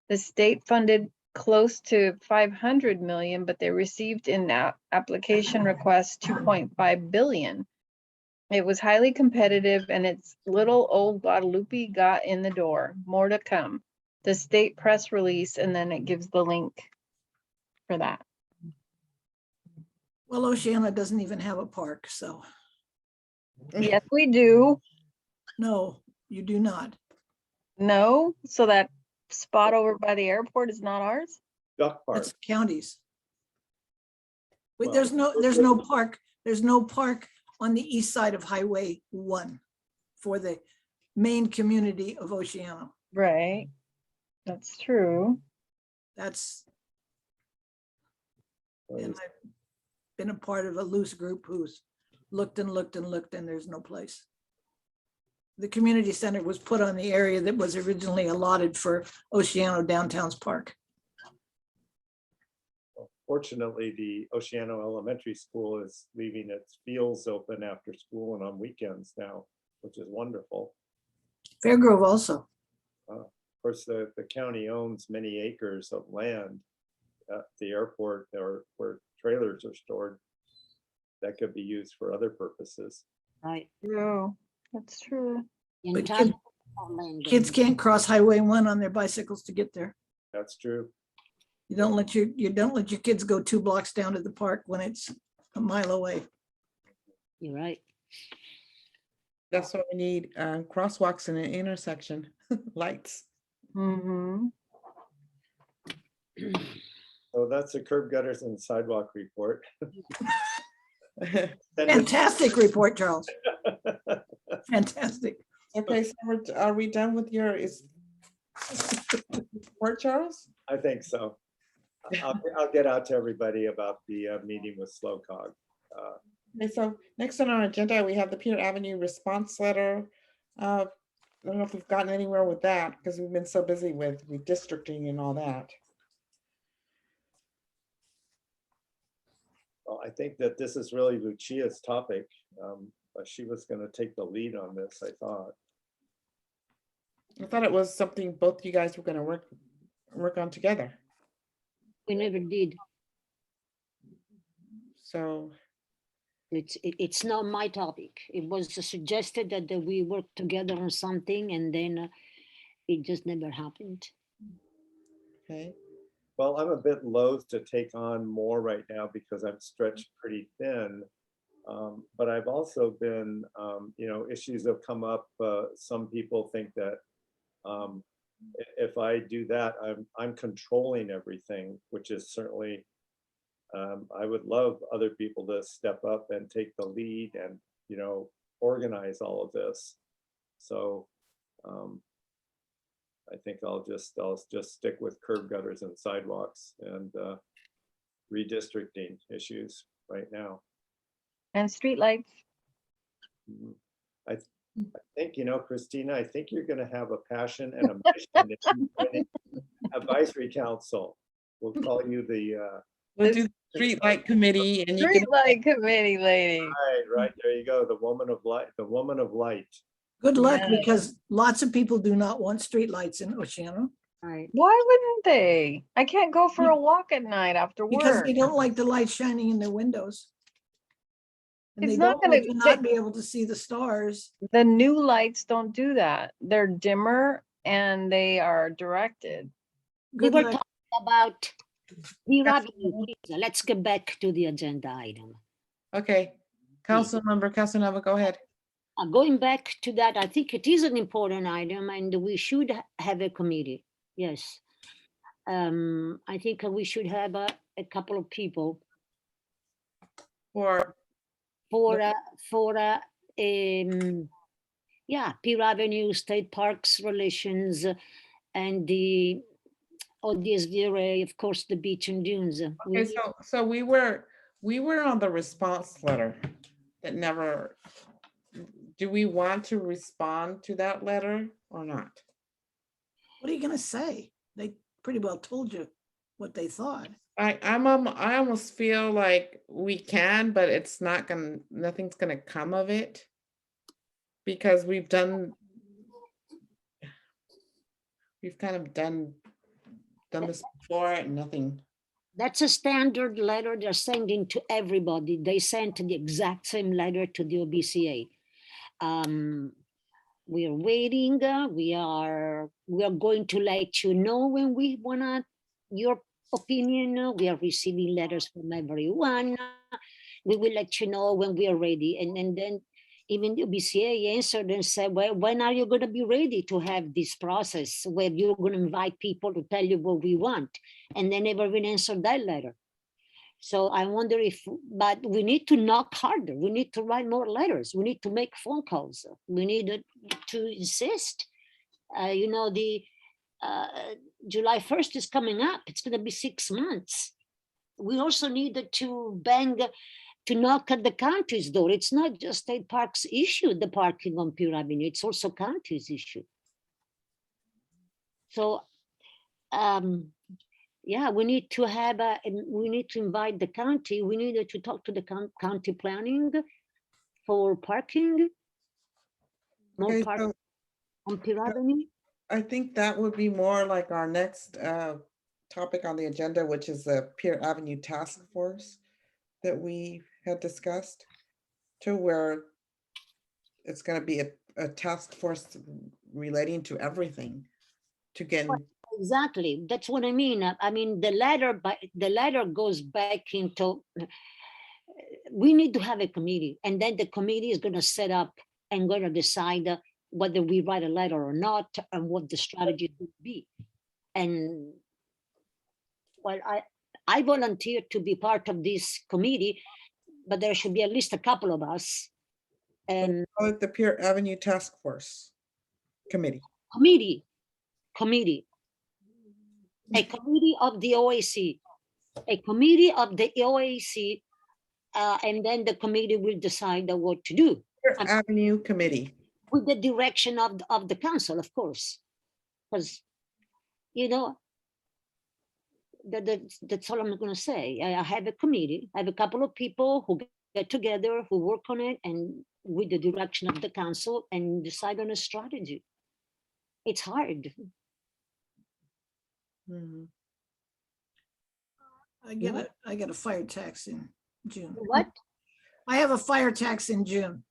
The state funded close to 500 million, but they received in application request 2.5 billion. It was highly competitive and it's little old Guadalupe got in the door. More to come. The state press release, and then it gives the link for that.
Well, Oceana doesn't even have a park, so
Yes, we do.
no, you do not.
No, so that spot over by the airport is not ours?
Duck Park.
That's counties. Wait,
Well,
there's no park. There's no park on the east side of Highway 1 for the main community of Oceana.
Right. That's true.
That's, and I've been a part of a loose group who's looked and looked and looked, and there's no place. The community center was put on the area that was originally allotted for Oceano Downtown's Park.
Fortunately, the Oceano Elementary School is leaving its fields open after school and on weekends now, which is wonderful.
Fairgrove also.
Of course, the county owns many acres of land at the airport or where trailers are stored that could be used for other purposes.
Right.
True. That's true.
But
Entire
kids,
land.
kids can't cross Highway 1 on their bicycles to get there.
That's true.
You don't let your kids go 2 blocks down to the park when it's a mile away.
You're right.
That's what we need, crosswalks in an intersection, lights.
Mm-hmm.
So that's the curb gutters and sidewalk report.
Fantastic report, Charles. Fantastic.
Okay, so are we done with your report, Charles?
I think so. I'll get out to everybody about the meeting with SlowCog.
Okay, so next on our agenda, we have the Peter Avenue response letter. I don't know if we've gotten anywhere with that because we've been so busy with redistricting and all that.
Well, I think that this is really Lucia's topic. But she was going to take the lead on this, I thought.
I thought it was something both you guys were going to work on together.
We never did.
So
It's not my topic. It was suggested that we work together on something, and then it just never happened.
okay.
Well, I'm a bit loath to take on more right now because I'm stretched pretty thin. But I've also been, issues have come up. Some people think that if I do that, I'm controlling everything, which is certainly, I would love other people to step up and take the lead and, organize all of this. So I think I'll just stick with curb gutters and sidewalks and redistricting issues right now.
And streetlights.
I think, Christina, I think you're going to have a passion and a mission if you win advisory council. We'll call you the
We'll do the streetlight committee, and you can.
Streetlight committee lady.
right there you go, the woman of light, the woman of light.
Good luck,
Yes.
because lots of people do not want streetlights in Oceana
Right.
Why wouldn't they? I can't go for a walk at night after
because
work.
they don't like the light shining in their windows. And
It's
they
not
don't like
gonna-
to not be able to see the stars.
The new lights don't do that. They're dimmer and they are directed.
We
Good
were
luck.
talking about the revenue. Please, let's get back to the agenda item.
Okay, Councilmember Casanova, go ahead.
Going back to that, I think it is an important item and we should have a committee. Yes. I think we should have a couple of people
For
Peer Avenue, State Parks Relations, and the ODSV array, of course, the beach and dunes.
okay, so we were on the response letter that never. Do we want to respond to that letter or not?
What are you gonna say? They pretty well told you what they thought.
I almost feel like we can, but it's not gonna, nothing's gonna come of it. Because we've kind of done this before and nothing.
That's a standard letter they're sending to everybody. They sent the exact same letter to the OBCA. We are waiting. We are going to let you know when we wanna your opinion. We are receiving letters from everyone. We will let you know when we are ready. And then even the BCA answered and said, well, when are you going to be ready to have this process where you're going to invite people to tell you what we want? And they never even answered that letter. So I wonder if, but we need to knock harder. We need to write more letters. We need to make phone calls. We need to insist. You know, the July 1st is coming up. It's going to be 6 months. We also needed to knock at the county's door. It's not just state parks issue, the parking on Pure Avenue. It's also county's issue. So, yeah, we need to have we need to invite the county. We needed to talk to the county planning for parking, more
Okay,
parking
so
on Pure Avenue.
I think that would be more like our next topic on the agenda, which is the Pier Avenue Task Force that we had discussed, to where it's going to be a task force relating to everything to get.
Exactly, that's what I mean. I mean, the letter goes back into. We need to have a committee, and then the committee is going to set up and going to decide whether we write a letter or not, and what the strategy would be. And well, I volunteered to be part of this committee, but there should be at least a couple of us. And
call it the Pier Avenue Task Force Committee.
Committee. A committee of the OAC. A committee of the OAC, and then the committee will decide what to do.
Pier Avenue Committee.
With the direction of the council, of course. Because, you know, that's all I'm going to say. I have a committee. I have a couple of people who get together, who work on it, and with the direction of the council, and decide on a strategy. It's hard.
Mm-hmm.
I get a fire tax in June.
What?
I have a fire tax in June.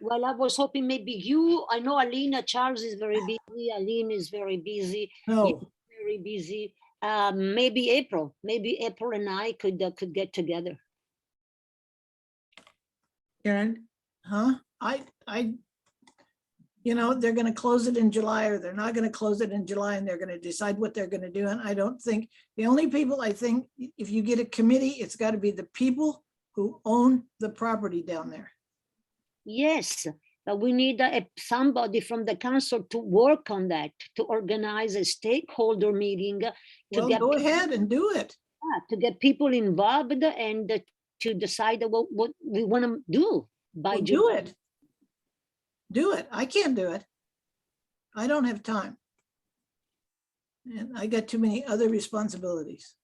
Well, I was hoping maybe you, I know Alina, Charles is very busy. Aline is very busy.
No.
Very busy. Maybe April and I could get together.
Karen?
Huh? You know, they're going to close it in July, or they're not going to close it in July, and they're going to decide what they're going to do. And I don't think, the only people I think, if you get a committee, it's got to be the people who own the property down there.
Yes, but we need somebody from the council to work on that, to organize a stakeholder meeting.
Well, go ahead and do it.
To get people involved and to decide what we want to do by
Well, do it. Do it. I can't do it. I don't have time. And I got too many other responsibilities.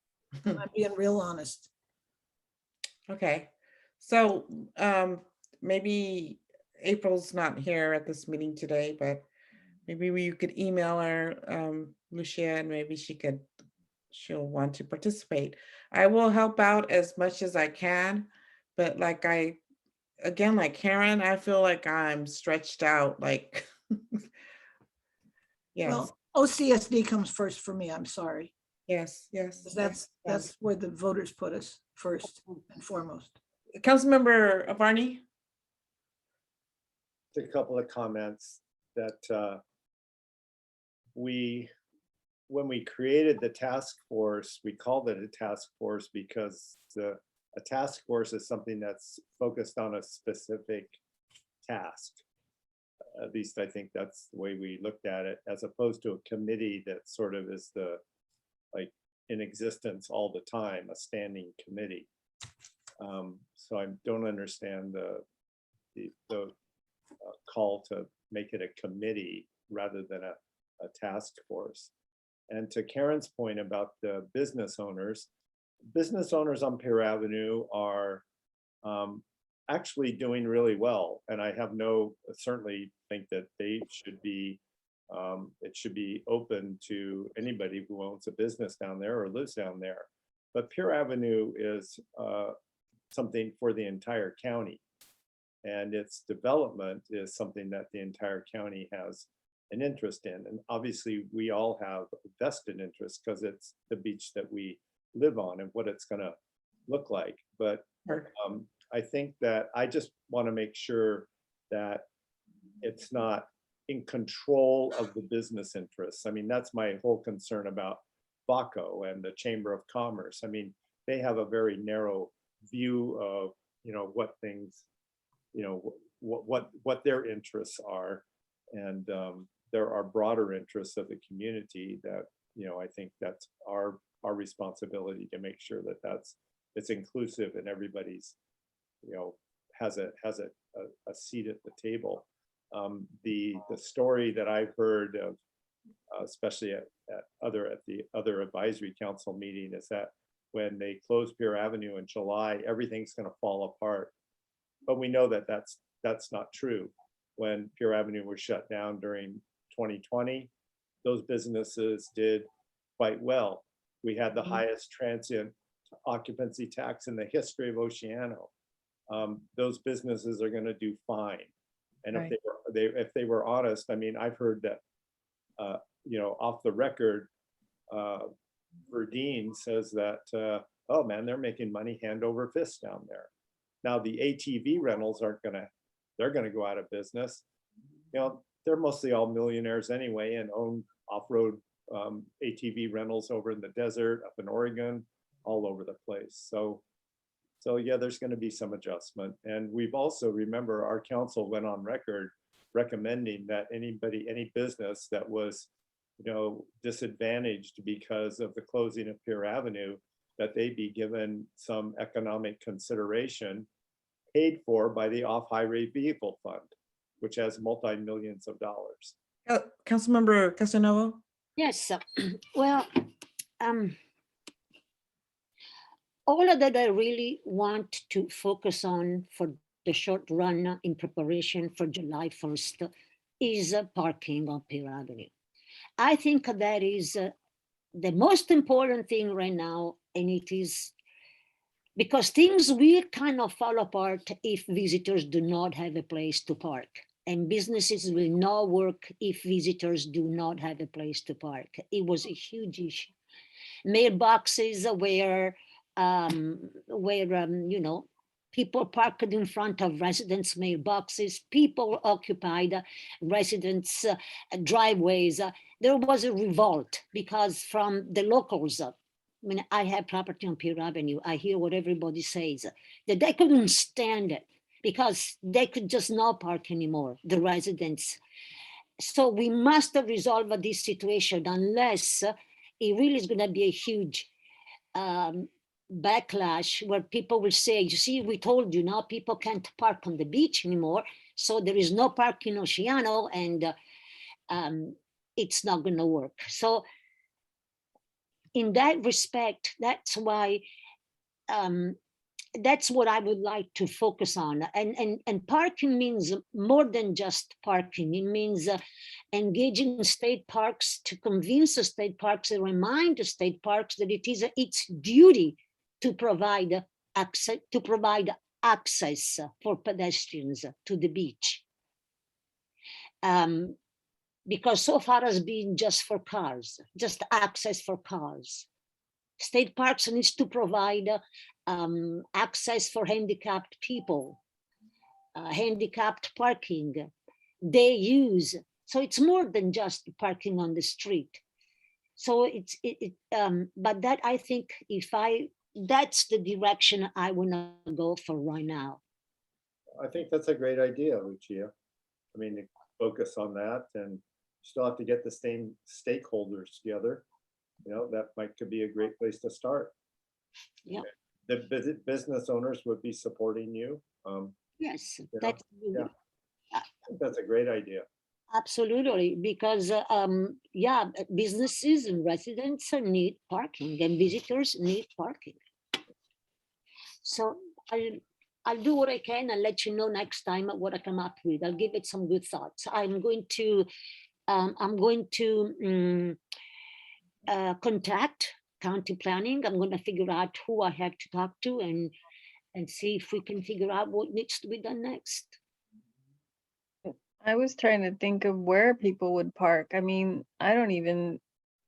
I'm being real honest.
Okay, so maybe April's not here at this meeting today, but maybe you could email her, Lucia, and maybe she'll want to participate. I will help out as much as I can, but like Karen, I feel like I'm stretched out, like, yes.
Well, OCSD comes first for me. I'm sorry.
Yes.
That's where the voters put us first and foremost.
Councilmember Varney?
A couple of comments that when we created the task force, we called it a task force because a task force is something that's focused on a specific task. At least I think that's the way we looked at it, as opposed to a committee that sort of is in existence all the time, a standing committee. So I don't understand the call to make it a committee rather than a task force. And to Karen's point about the business owners on Pier Avenue are actually doing really well. And I certainly think that they should be, it should be open to anybody who owns a business down there or lives down there. But Pier Avenue is something for the entire county. and its development is something that the entire county has an interest in. And obviously we all have a vested interest because it's the beach that we live on and what it's gonna look like. But I think that I just want to make sure that it's not in control of the business interests. I mean, that's my whole concern about Baco and the Chamber of Commerce. I mean, they have a very narrow view of, you know, what things, you know, what their interests are. And there are broader interests of the community that, you know, I think that's our responsibility to make sure that it's inclusive and everybody's, you know, has a seat at the table. The story that I've heard of, especially at the other advisory council meeting, is that when they close Pier Avenue in July, everything's going to fall apart. But we know that that's not true. When Pier Avenue was shut down during 2020, those businesses did quite well. We had the highest transient occupancy tax in the history of Oceano. Those businesses are going to do fine. And if they were honest, I mean, I've heard that, you know, off the record, Verdeen says that, oh man, they're making money hand over fist down there. Now the ATV rentals they're gonna go out of business. You know, they're mostly all millionaires anyway and own off-road ATV rentals over in the desert, up in Oregon, all over the place. So yeah, there's going to be some adjustment. And we've also, remember, our council went on record recommending that any business that was, you know, disadvantaged because of the closing of Pier Avenue, that they be given some economic consideration paid for by the Off-Highway Vehicle Fund, which has multi-millions of dollars.
Councilmember Casanova?
Yes, well, all that I really want to focus on for the short run in preparation for July 1st is parking on Pier Avenue. I think that is the most important thing right now, and it is because things will kind of fall apart if visitors do not have a place to park, and businesses will not work if visitors do not have a place to park. It was a huge issue. Mailboxes where you know, people parked in front of residents' mailboxes, people occupied residents' driveways. There was a revolt because from the locals, I mean, I have property on Pier Avenue. I hear what everybody says, that they couldn't stand it because they could just not park anymore, the residents. So we must resolve this situation unless it really is going to be a huge backlash where people will say, you see, we told you now people can't park on the beach anymore. So there is no park in Oceano and it's not going to work. So in that respect, that's why that's what I would like to focus on. And parking means more than just parking. It means engaging state parks to convince the state parks and remind the state parks that it is its duty to provide access for pedestrians to the beach. Because so far has been just for cars, just access for cars. State parks needs to provide access for handicapped people, handicapped parking, day use. So it's more than just parking on the street. So but that I think that's the direction I want to go for right now.
I think that's a great idea, Lucia. I mean, to focus on that, and still have to get the same stakeholders together. You know, that could be a great place to start.
Yeah.
The business owners would be supporting you.
Yes,
that's a great idea.
Absolutely, because yeah, businesses and residents need parking, and visitors need parking. So I'll do what I can and let you know next time what I come up with. I'll give it some good thoughts. I'm going to contact county planning. I'm going to figure out who I have to talk to and and see if we can figure out what needs to be done next.
I was trying to think of where people would park. I mean, I don't even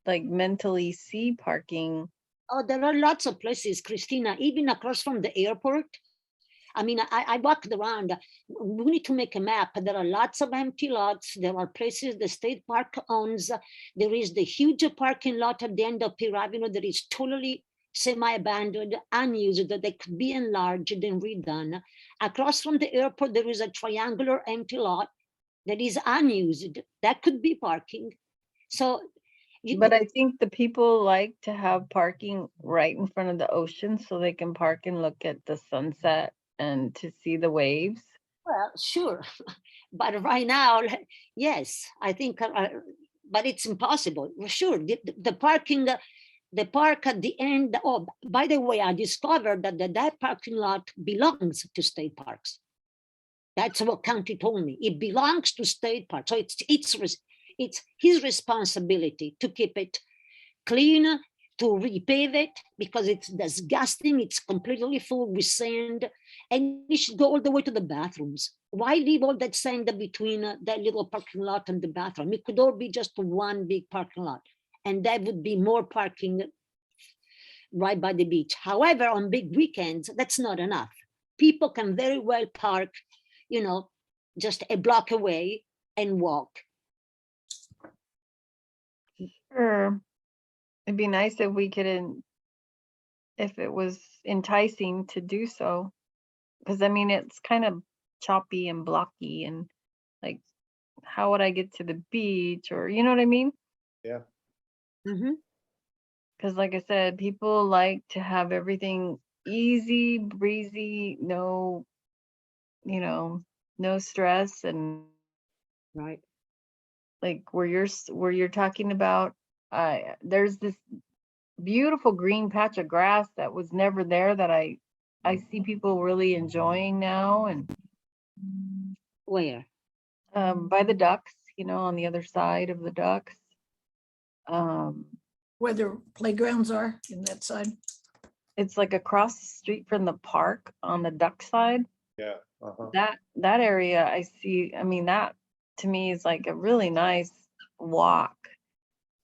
like mentally see parking.
Oh, there are lots of places, Christina, even across from the airport. I mean, I walked around. We need to make a map. There are lots of empty lots. There are places the state park owns. There is the huge parking lot at the end of Pier Avenue that is totally semi-abandoned, unused, that they could be enlarged and redone. Across from the airport, there is a triangular empty lot that is unused. That could be parking. So,
But I think the people like to have parking right in front of the ocean so they can park and look at the sunset and to see the waves.
well, sure. But right now, yes, I think, but it's impossible. Sure, the parking, the park at the end. Oh, by the way, I discovered that that parking lot belongs to state parks. That's what county told me. It belongs to state parks, so it's his responsibility to keep it clean, to repave it, because it's disgusting. It's completely full with sand, and it should go all the way to the bathrooms. Why leave all that sand between that little parking lot and the bathroom? It could all be just one big parking lot, and that would be more parking right by the beach. However, on big weekends, that's not enough. People can very well park, you know, just a block away and walk.
Sure. It'd be nice if we could, if it was enticing to do so. Because I mean, it's kind of choppy and blocky, and like, how would I get to the beach? Or, you know what I mean?
Yeah.
Because like I said, people like to have everything easy, breezy, no, you know, no stress. And
right,
like where you're talking about, there's this beautiful green patch of grass that was never there that I see people really enjoying now. And
where?
By the ducks, you know, on the other side of the ducks.
Where the playgrounds are in that side.
It's like across the street from the park on the duck side.
Yeah.
That area I see, I mean, that to me is like a really nice walk.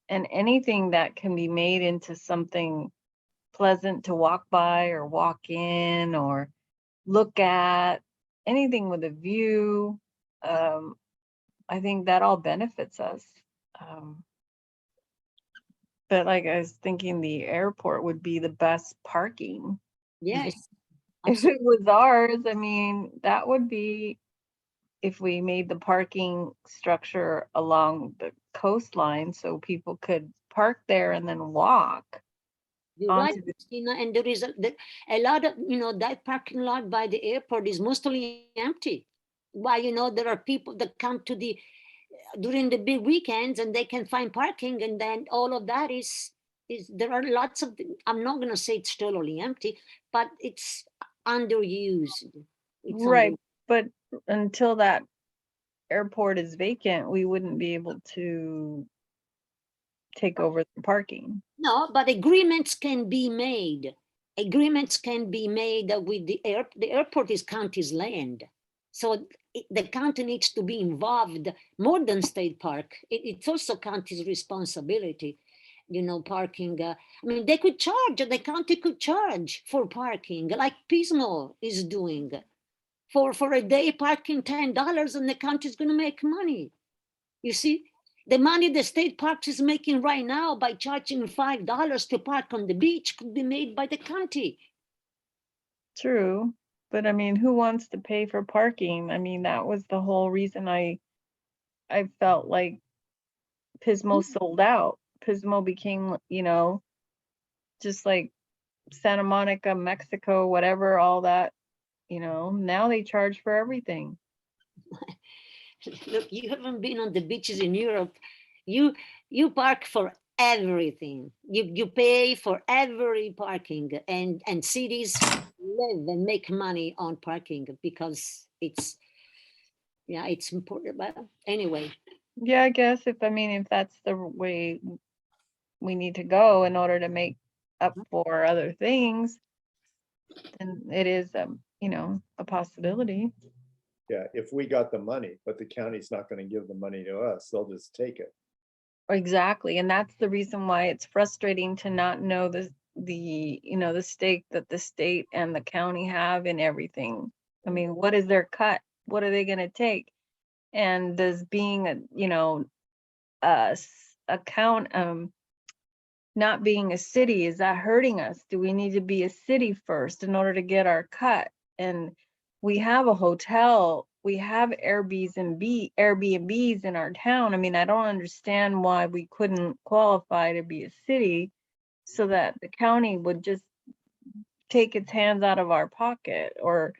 And anything that can be made into something pleasant to walk by or walk in or look at, anything with a view, I think that all benefits us. But like I was thinking, the airport would be the best parking.
Yes.
If it was ours, I mean, that would be, if we made the parking structure along the coastline so people could park there and then walk.
You're right, Christina, and there is a lot of, you know, that parking lot by the airport is mostly empty. Why, you know, there are people that come to the during the big weekends and they can find parking, and then all of that is there are lots of, I'm not going to say it's totally empty, but it's underused. It's
right, but until that airport is vacant, we wouldn't be able to take over the parking.
No, but agreements can be made. Agreements can be made with the airport is county's land. So the county needs to be involved more than state park. It's also county's responsibility, you know, parking. I mean, they could charge, the county could charge for parking, like Pismo is doing. For a day parking $10, and the county is going to make money. You see, the money the state parks is making right now by charging $5 to park on the beach could be made by the county.
True, but I mean, who wants to pay for parking? I mean, that was the whole reason I felt like Pismo sold out. Pismo became, you know, just like Santa Monica, Mexico, whatever, all that, you know, now they charge for everything.
Look, you haven't been on the beaches in Europe. You park for everything. You pay for every parking, and cities live and make money on parking because it's, yeah, it's important. But anyway.
Yeah, I guess if that's the way we need to go in order to make up for other things. then it is, you know, a possibility.
Yeah, if we got the money, but the county's not gonna give the money to us, they'll just take it.
Exactly, and that's the reason why it's frustrating to not know the you know, the stake that the state and the county have in everything. I mean, what is their cut? What are they gonna take? And does being a, you know, a count, not being a city, is that hurting us? Do we need to be a city first in order to get our cut? And we have a hotel, we have Airbnbs in our town. I mean, I don't understand why we couldn't qualify to be a city so that the county would just take its hands out of our pocket. Or,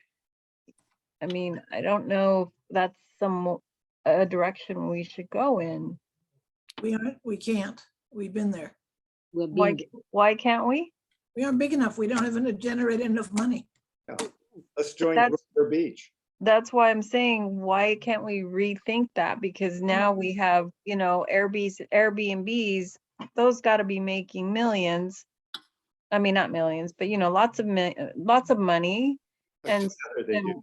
I mean, I don't know if that's a direction we should go in.
We can't. We've been there.
We're
Why,
being,
why can't we?
We aren't big enough. We don't have generated enough money.
Let's join
That's-
Brooker Beach.
That's why I'm saying, why can't we rethink that? Because now we have, you know, Airbnbs, those got to be making millions. I mean, not millions, but you know, lots of money. And
Together they do.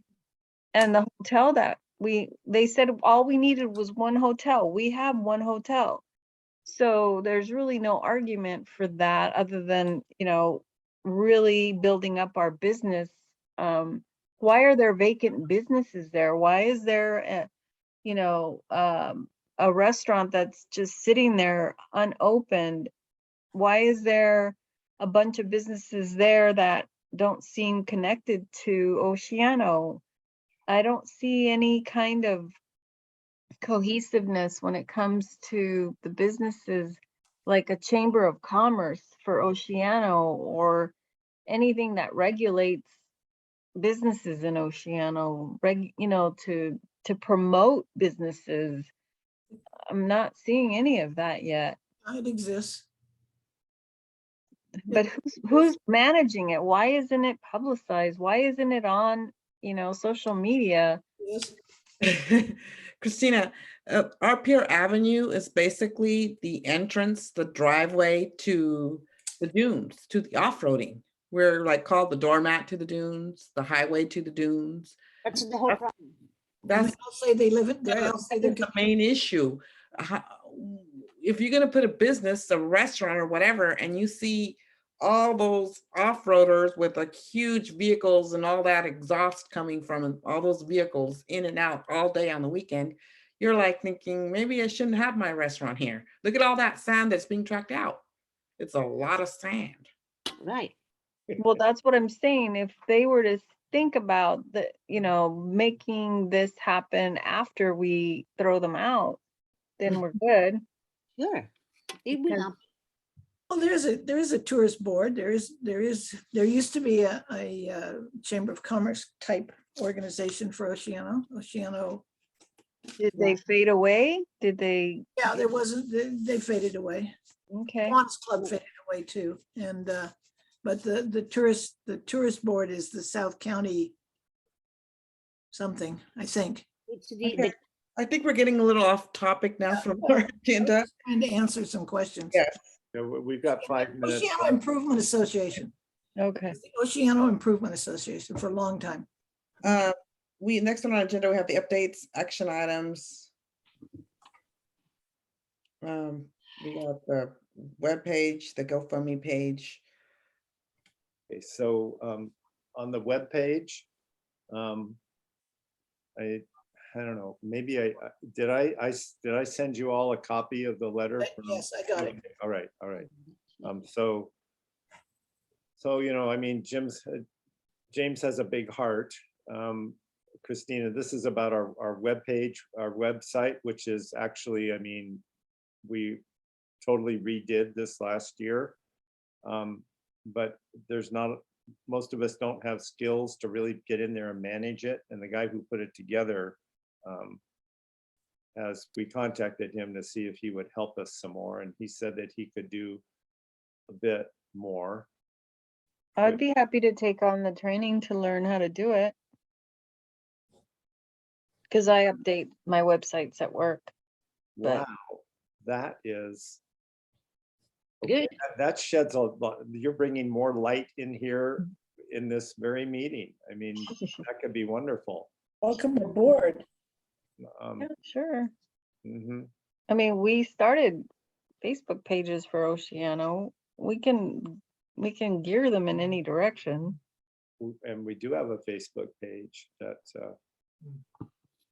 and the hotel that they said all we needed was one hotel. We have one hotel. So there's really no argument for that other than, you know, really building up our business. Why are there vacant businesses there? Why is there you know, a restaurant that's just sitting there unopened? Why is there a bunch of businesses there that don't seem connected to Oceano? I don't see any kind of cohesiveness when it comes to the businesses, like a chamber of commerce for Oceano or anything that regulates businesses in Oceano, you know, to promote businesses. I'm not seeing any of that yet.
It exists.
But who's managing it? Why isn't it publicized? Why isn't it on, you know, social media?
Yes.
Christina, our Pier Avenue is basically the entrance, the driveway to the dunes, to the off-roading. We're like called the doormat to the dunes, the highway to the dunes.
that's the whole problem.
That's
I'll say they live in there. I'll say they're
the main issue. If you're gonna put a business, a restaurant or whatever, and you see all those off-roaders with like huge vehicles and all that exhaust coming from all those vehicles in and out all day on the weekend, you're like thinking, maybe I shouldn't have my restaurant here. Look at all that sand that's being trucked out. It's a lot of sand.
Right.
Well, that's what I'm saying. If they were to think about the, you know, making this happen after we throw them out, then we're good.
Sure. It will
Because-
happen.
Well, there is a tourist board. There used to be a Chamber of Commerce type organization for Oceano.
Did they fade away? Did they?
Yeah, there wasn't, they faded away.
Okay.
Kiwanis Club faded away too. And, but the tourist board is the South County something, I think.
It's the,
Okay. I think we're getting a little off topic now from our agenda.
Trying to answer some questions.
Yes.
Yeah, we've got 5 minutes.
Oceano Improvement Association.
Okay.
Oceano Improvement Association for a long time.
Next on our agenda, we have the updates, action items. We got the webpage, the GoFundMe page.
Okay, so on the webpage, I don't know, maybe did I send you all a copy of the letter?
Yes, I got it.
Okay, all right. So you know, I mean, James has a big heart. Christina, this is about our webpage, our website, which is actually, I mean, we totally redid this last year. But there's not, most of us don't have skills to really get in there and manage it. And the guy who put it together, as we contacted him to see if he would help us some more, and he said that he could do a bit more.
I'd be happy to take on the training to learn how to do it. Because I update my websites at work.
Wow, that is
good.
that sheds a lot. You're bringing more light in here in this very meeting. I mean, that could be wonderful.
Welcome aboard.
Yeah, sure.
Mhm.
I mean, we started Facebook pages for Oceano. We can gear them in any direction.
And we do have a Facebook page that,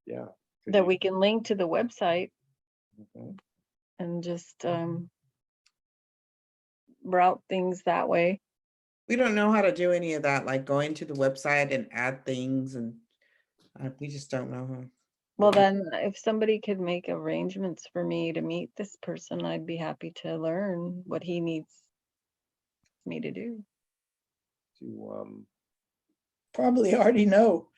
yeah. could
That
you-
we can link to the website
Mhm.
and just route things that way.
We don't know how to do any of that, like going to the website and add things, and we just don't know how.
Well, then if somebody could make arrangements for me to meet this person, I'd be happy to learn what he needs me to do.
To,
Probably already know.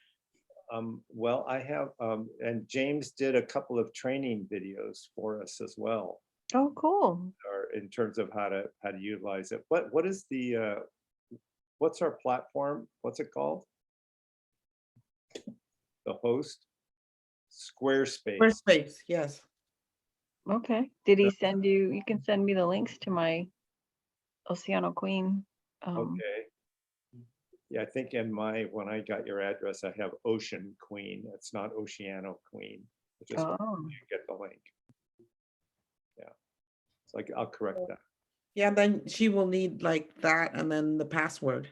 well, I have, and James did a couple of training videos for us as well,
Oh, cool.
or in terms of how to utilize it. What is the, what's our platform? What's it called? The host? Squarespace.
Squarespace, yes.
Okay. Did he send you? You can send me the links to my Oceano Queen.
Okay. Yeah, I think when I got your address, I have Ocean Queen. It's not Oceano Queen. I just want
Oh.
you to get the link. Yeah. It's like, I'll correct that.
Yeah, then she will need like that and then the password.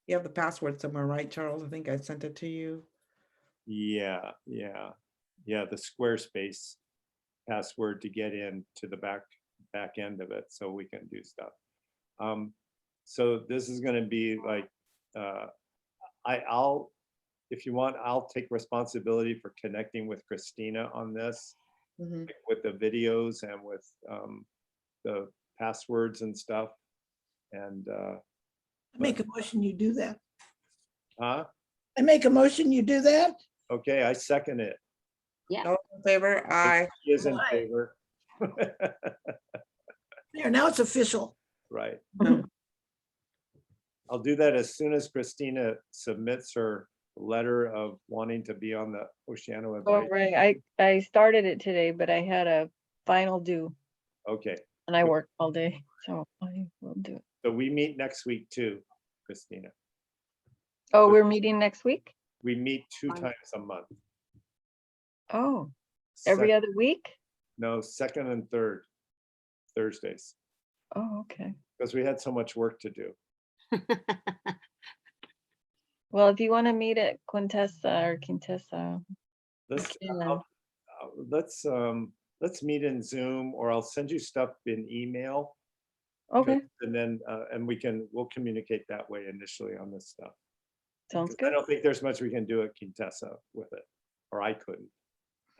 You have the password somewhere, right, Charles? I think I sent it to you.
Yeah, yeah. Yeah, the Squarespace password to get in to the back end of it so we can do stuff. So this is going to be like, I'll, if you want, I'll take responsibility for connecting with Christina on this,
Mhm.
like with the videos and with the passwords and stuff. And
I make a motion you do that.
huh?
I make a motion you do that.
Okay, I second it.
Yeah.
All in favor? Aye.
He is in
Aye.
favor.
There, now it's official.
Right.
Mhm.
I'll do that as soon as Christina submits her letter of wanting to be on the Oceano
Oh,
Advisory.
right. I started it today, but I had a final due
Okay,
and I worked all day, so I will do it.
so we meet next week too, Christina.
Oh, we're meeting next week?
We meet 2 times a month.
Oh, every
Sec-
other week?
No, second and third Thursdays,
Oh, okay.
because we had so much work to do.
Well, if you want to meet at Quintessa or Quintessa,
Let's,
can.
let's meet in Zoom, or I'll send you stuff in email.
Okay,
And then, and we'll communicate that way initially on this stuff.
sounds
'Cause
good.
I don't think there's much we can do at Quintessa with it, or I couldn't.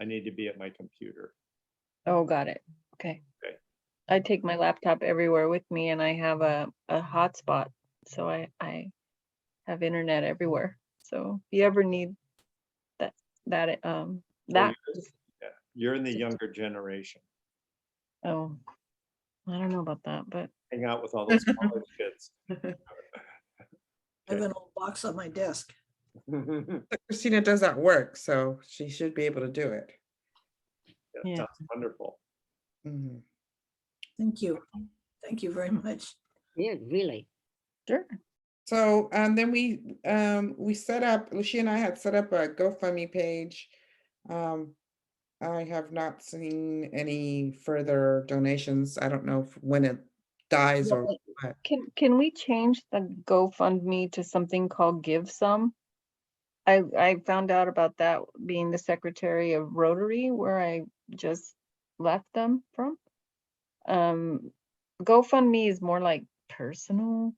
I need to be at my computer.
Oh, got it. Okay.
Okay.
I take my laptop everywhere with me and I have a hotspot. So I have internet everywhere. So if you ever need that,
Yeah, you're in the
Just-
younger generation.
oh, I don't know about that, but
Hang out with all those college kids.
I have an old box on my desk.
Christina does that work, so she should be able to do it.
That
Yeah.
sounds wonderful.
Mhm.
Thank you. Thank you very much.
Yeah, really.
sure.
So, and then we set up, Lucia and I had set up a GoFundMe page. I have not seen any further donations. I don't know when it dies or what.
Can we change the GoFundMe to something called Give Some? I found out about that being the secretary of Rotary, where I just left them from. GoFundMe is more like personal,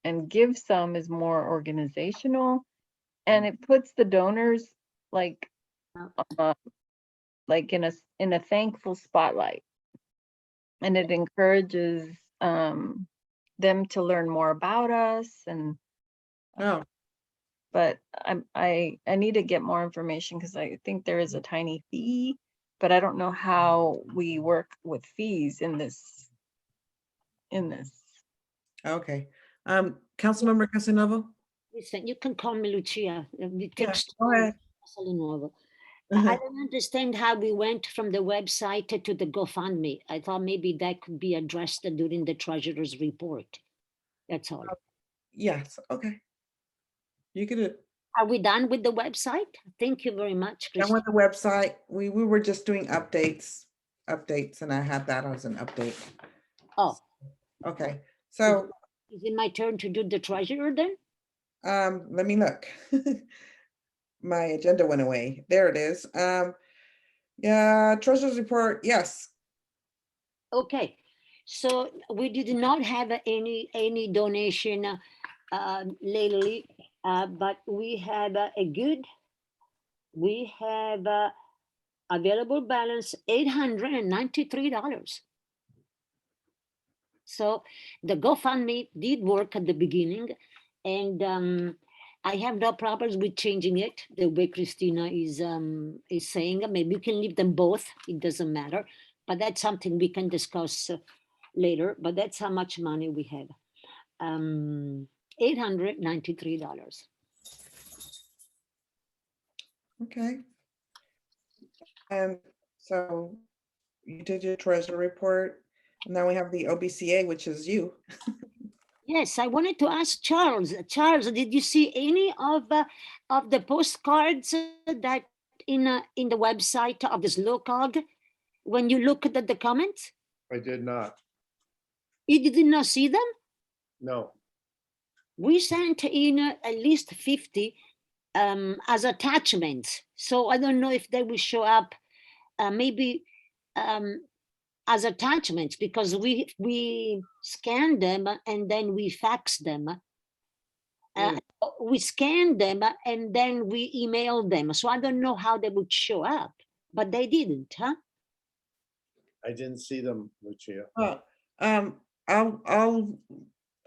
and Give Some is more organizational, and it puts the donors like in a thankful spotlight, and it encourages them to learn more about us. And
Oh,
but I need to get more information because I think there is a tiny fee, but I don't know how we work with fees in this.
okay. Councilmember Casanova?
Listen, you can call me Lucia. It
Yeah,
takes
go
time.
ahead.
Casalinova.
Uh-huh.
I don't understand how we went from the website to the GoFundMe. I thought maybe that could be addressed during the treasurer's report. That's all.
Yes, okay. You could,
Are we done with the website? Thank you very much,
and
Christine.
with the website, we were just doing updates, and I had that as an update.
Oh,
Okay, so,
is it my turn to do the treasurer then?
let me look. My agenda went away. There it is. Yeah, treasurer's report, yes.
Okay, so we did not have any donation lately, but we have we have available balance $893. So the GoFundMe did work at the beginning, and I have no problems with changing it the way Christina is saying. Maybe we can leave them both. It doesn't matter, but that's something we can discuss later. But that's how much money we have. $893.
Okay. And so you did your treasurer report. Now we have the OBCA, which is you.
Yes, I wanted to ask Charles. Charles, did you see any of the postcards that in the website of this LOCOG when you look at the comments?
I did not.
You did not see them?
No.
We sent in at least 50 as attachments. So I don't know if they will show up maybe as attachments, because we scan them and then we fax them. We scan them and then we email them. So I don't know how they would show up, but they didn't, huh?
I didn't see them, Lucia.
I'll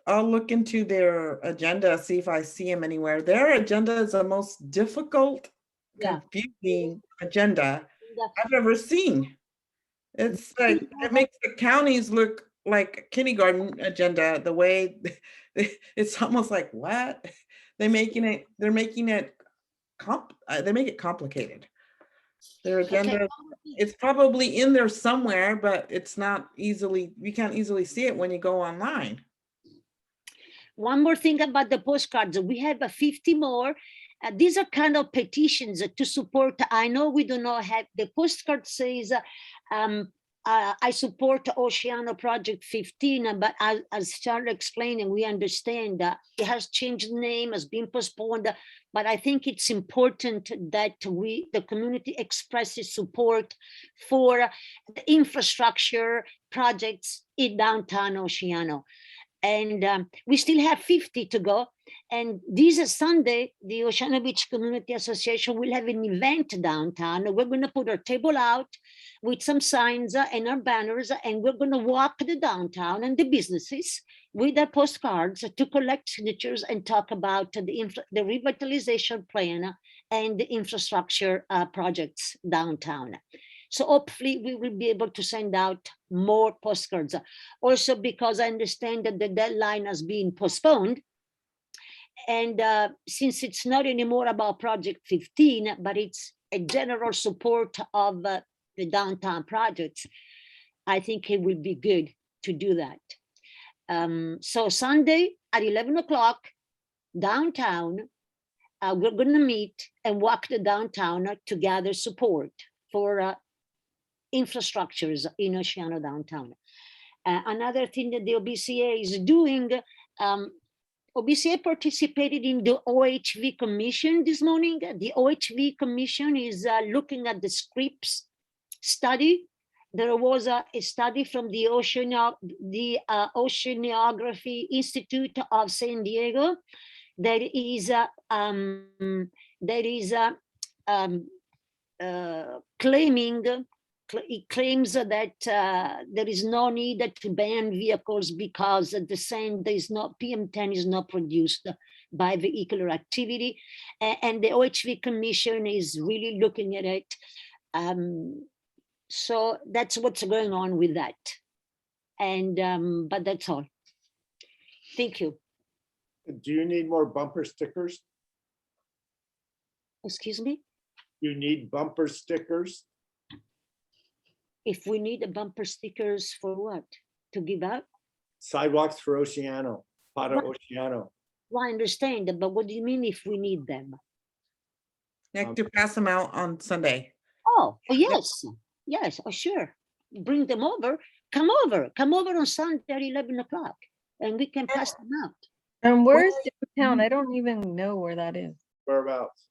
look into their agenda, see if I see them anywhere. Their agenda is the most difficult, confusing agenda I've ever seen. It's like, it makes the counties look like kindergarten agenda, the way it's almost like, what? They're making it they make it complicated. Their agenda, it's probably in there somewhere, but it's not easily, you can't easily see it when you go online.
One more thing about the postcards, we have 50 more. These are kind of petitions to support. I know we do not have, the postcard says, I support Oceano Project 15, but as Charles explained, and we understand that it has changed name, has been postponed, but I think it's important that the community expresses support for the infrastructure projects in downtown Oceano. And we still have 50 to go. And this Sunday, the Oceano Beach Community Association will have an event downtown. We're going to put our table out with some signs and our banners, and we're going to walk the downtown and the businesses with our postcards to collect signatures and talk about the revitalization plan and the infrastructure projects downtown. So hopefully we will be able to send out more postcards. Also, because I understand that the deadline has been postponed. And since it's not anymore about Project 15, but it's a general support of the downtown projects, I think it would be good to do that. So Sunday at 11 o'clock, downtown, we're going to meet and walk the downtown to gather support for infrastructures in Oceano downtown. Another thing that the OBCA is doing, OBCA participated in the OHV Commission this morning. The OHV Commission is looking at the SCRIPS study. There was a study from the Oceanography Institute of San Diego that is claiming. It claims that there is no need to ban vehicles because the sand is not, PM10 is not produced by vehicular activity. And the OHV Commission is really looking at it. So that's what's going on with that. And, but that's all. Thank you.
Do you need more bumper stickers?
Excuse me?
You need bumper stickers?
If we need a bumper stickers for what? To give out?
Sidewalks for Oceano, Para Oceano.
Well, I understand, but what do you mean if we need them?
Next to pass them out on Sunday.
Oh, yes, yes, oh, sure. Bring them over. Come over on Sunday at 11 o'clock and we can pass them out.
And where's downtown? I don't even know where that is.
Whereabouts?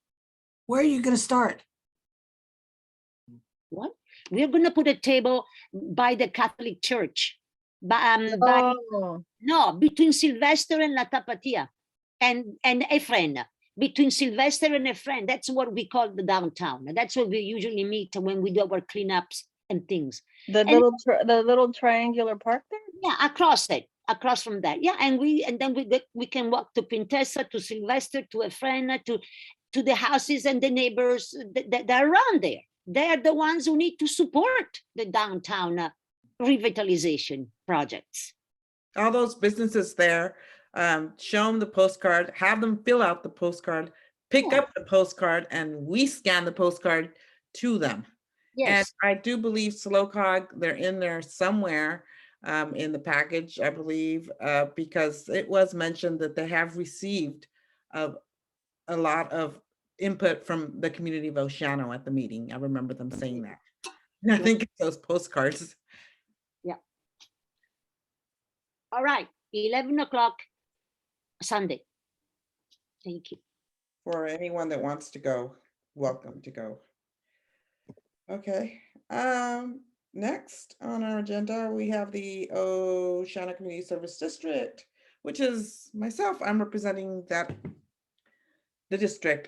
Where are you gonna start?
What? We're gonna put a table by the Catholic Church.
Oh,
No, between Sylvester and La Tapatia and Efren. Between Sylvester and Efren, that's what we call the downtown. That's where we usually meet when we do our cleanups and things.
the little triangular park there?
Yeah, across from that. Yeah, and then we can walk to Pintesa, to Sylvester, to Efren, to the houses and the neighbors that are around there. They're the ones who need to support the downtown revitalization projects.
All those businesses there, show them the postcard, have them fill out the postcard, pick up the postcard, and we scan the postcard to them. And
Yes,
I do believe SlowCog, they're in there somewhere in the package, I believe, because it was mentioned that they have received a lot of input from the community of Oceano at the meeting. I remember them saying that. And I think it's those postcards.
all right, 11 o'clock Sunday. Thank you.
For anyone that wants to go, welcome to go. Okay, next on our agenda, we have the Oceano Community Service District, which is myself. I'm representing the district.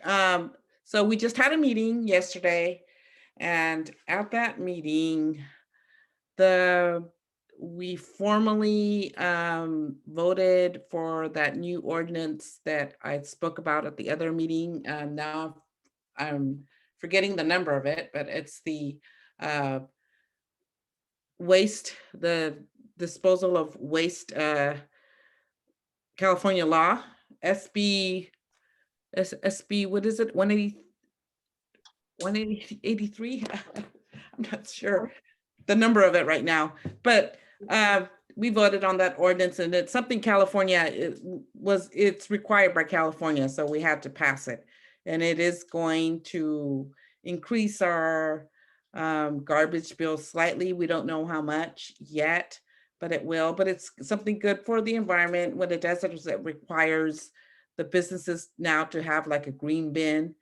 So we just had a meeting yesterday, and at that meeting, we formally voted for that new ordinance that I spoke about at the other meeting. Now I'm forgetting the number of it, but it's the disposal of waste California law, SB, what is it, 183? I'm not sure the number of it right now, but we voted on that ordinance, and it's something California, it's required by California, so we had to pass it. And it is going to increase our garbage bill slightly. We don't know how much yet, but it will. But it's something good for the environment. What it does is it requires the businesses now to have like a green bin,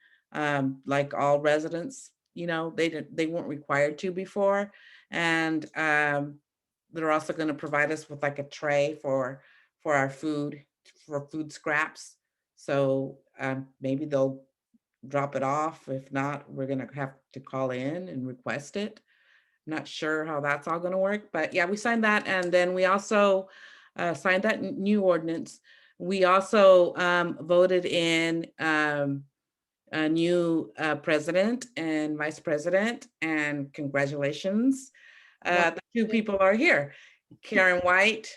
like all residents. You know, they weren't required to before, and they're also going to provide us with like a tray for our food, for food scraps. So maybe they'll drop it off. If not, we're gonna have to call in and request it. Not sure how that's all gonna work, but yeah, we signed that. And then we also signed that new ordinance. We also voted in a new president and vice president, and congratulations. The two people are here. Karen White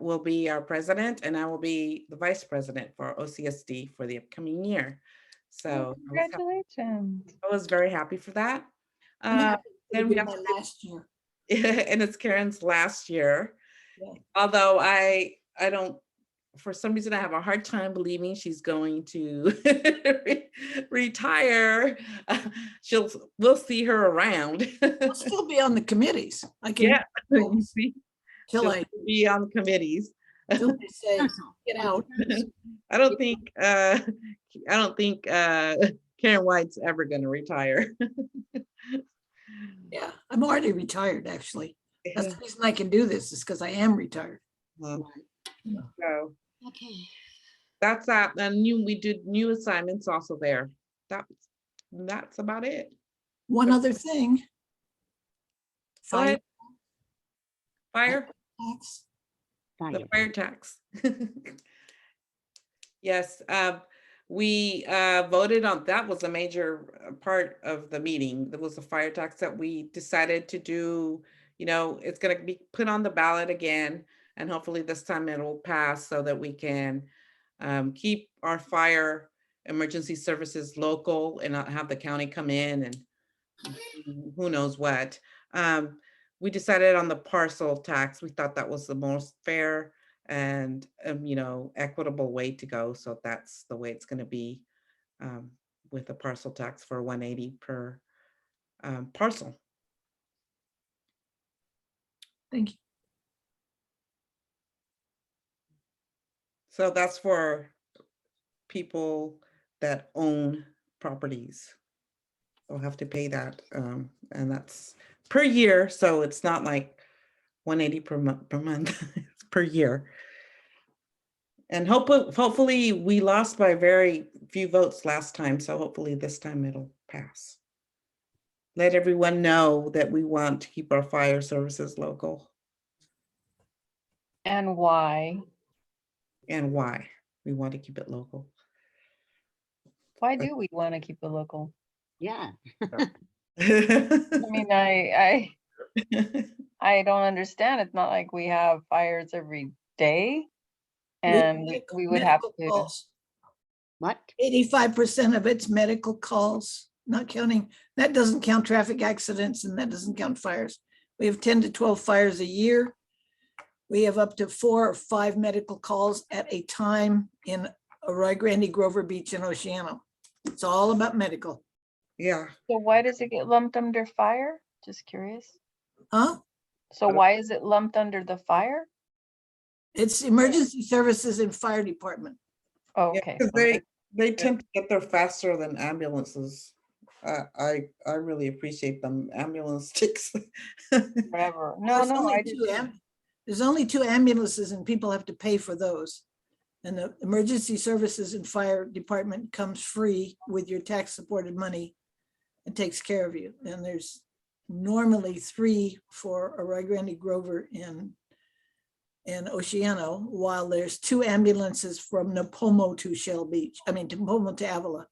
will be our president, and I will be the vice president for OCSD for the upcoming year. So
Congratulations.
I was very happy for that.
Then we have last year.
And it's Karen's last year.
Yeah.
Although I don't, for some reason, I have a hard time believing she's going to retire. We'll see her around.
I'll still be on the committees. I can.
Yeah.
Till
She'll
I
be on committees.
till they say get out.
I don't think Karen White's ever going to retire.
Yeah, I'm already retired, actually. That's the reason I can do this, is because I am retired.
So
Okay.
that's that. And we did new assignments also there. That's about it.
One other thing.
Fire. Fire.
Tax.
The fire tax. Yes, we voted on, that was a major part of the meeting. There was a fire tax that we decided to do. You know, it's going to be put on the ballot again, and hopefully this time it'll pass so that we can keep our fire emergency services local and not have the county come in and who knows what. We decided on the parcel tax. We thought that was the most fair. and, equitable way to go. So that's the way it's going to be with a parcel tax for 180 per parcel.
Thank you.
So that's for people that own properties. They'll have to pay that, and that's per year. So it's not like 180 per month, it's per year. And hopefully we lost by very few votes last time. So hopefully this time it'll pass. Let everyone know that we want to keep our fire services local.
And why?
And why we want to keep it local.
Why do we want to keep it local?
Yeah.
I mean, I don't understand. It's not like we have fires every day, and we would have to.
Calls.
What?
85% of it's medical calls, not counting, that doesn't count traffic accidents and that doesn't count fires. We have 10 to 12 fires a year. We have up to 4 or 5 medical calls at a time in Arroyo Grande, Grover Beach, and Oceano. It's all about medical.
Yeah.
So why does it get lumped under fire? Just curious.
Huh?
So why is it lumped under the fire?
It's emergency services and fire department.
Oh,
Yeah,
okay.
'cause they tend to get there faster than ambulances. I really appreciate them. Ambulance takes
Forever. No,
There's
no,
only
I
two
just.
There's only 2 ambulances and people have to pay for those. And the emergency services and fire department comes free with your tax supported money and takes care of you. And there's normally 3 for Arroyo Grande, Grover, and Oceano, while there's 2 ambulances from Napomo to Shell Beach. I mean, Napomo to Avila.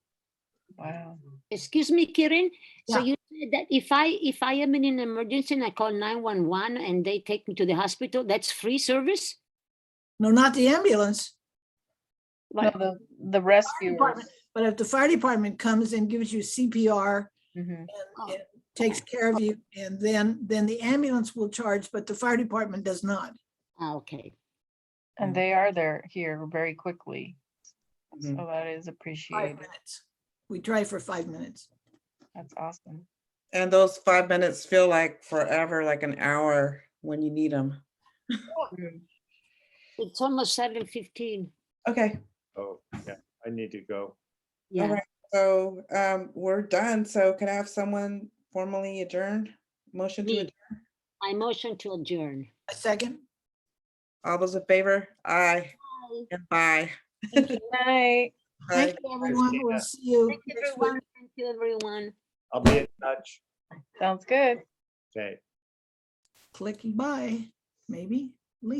Wow.
Excuse me, Kirin. So
Yeah.
you said that if I am in an emergency and I call 911 and they take me to the hospital, that's free service?
No, not the ambulance.
No,
But
the rescuers.
But if the fire department comes and gives you CPR
Mhm.
and takes care of you, and then the ambulance will charge, but the fire department does not.
okay.
And they are there here very quickly.
Mhm.
So that is
5
appreciated.
minutes. We try for 5 minutes.
That's awesome.
And those 5 minutes feel like forever, like an hour when you need them.
It's almost 7:15.
Okay.
Oh, yeah, I need to go.
All
Yeah.
right. So we're done. So can I have someone formally adjourn? Motion to
Me.
adjourn?
I motion to adjourn.
A second.
All those in favor? Aye.
Bye.
And bye.
Good night.
Thank
Bye.
you, everyone. We'll see you
Thank you,
next week.
everyone. Thank you, everyone.
I'll be in touch.
Sounds good.
Okay.
Clicking by, maybe.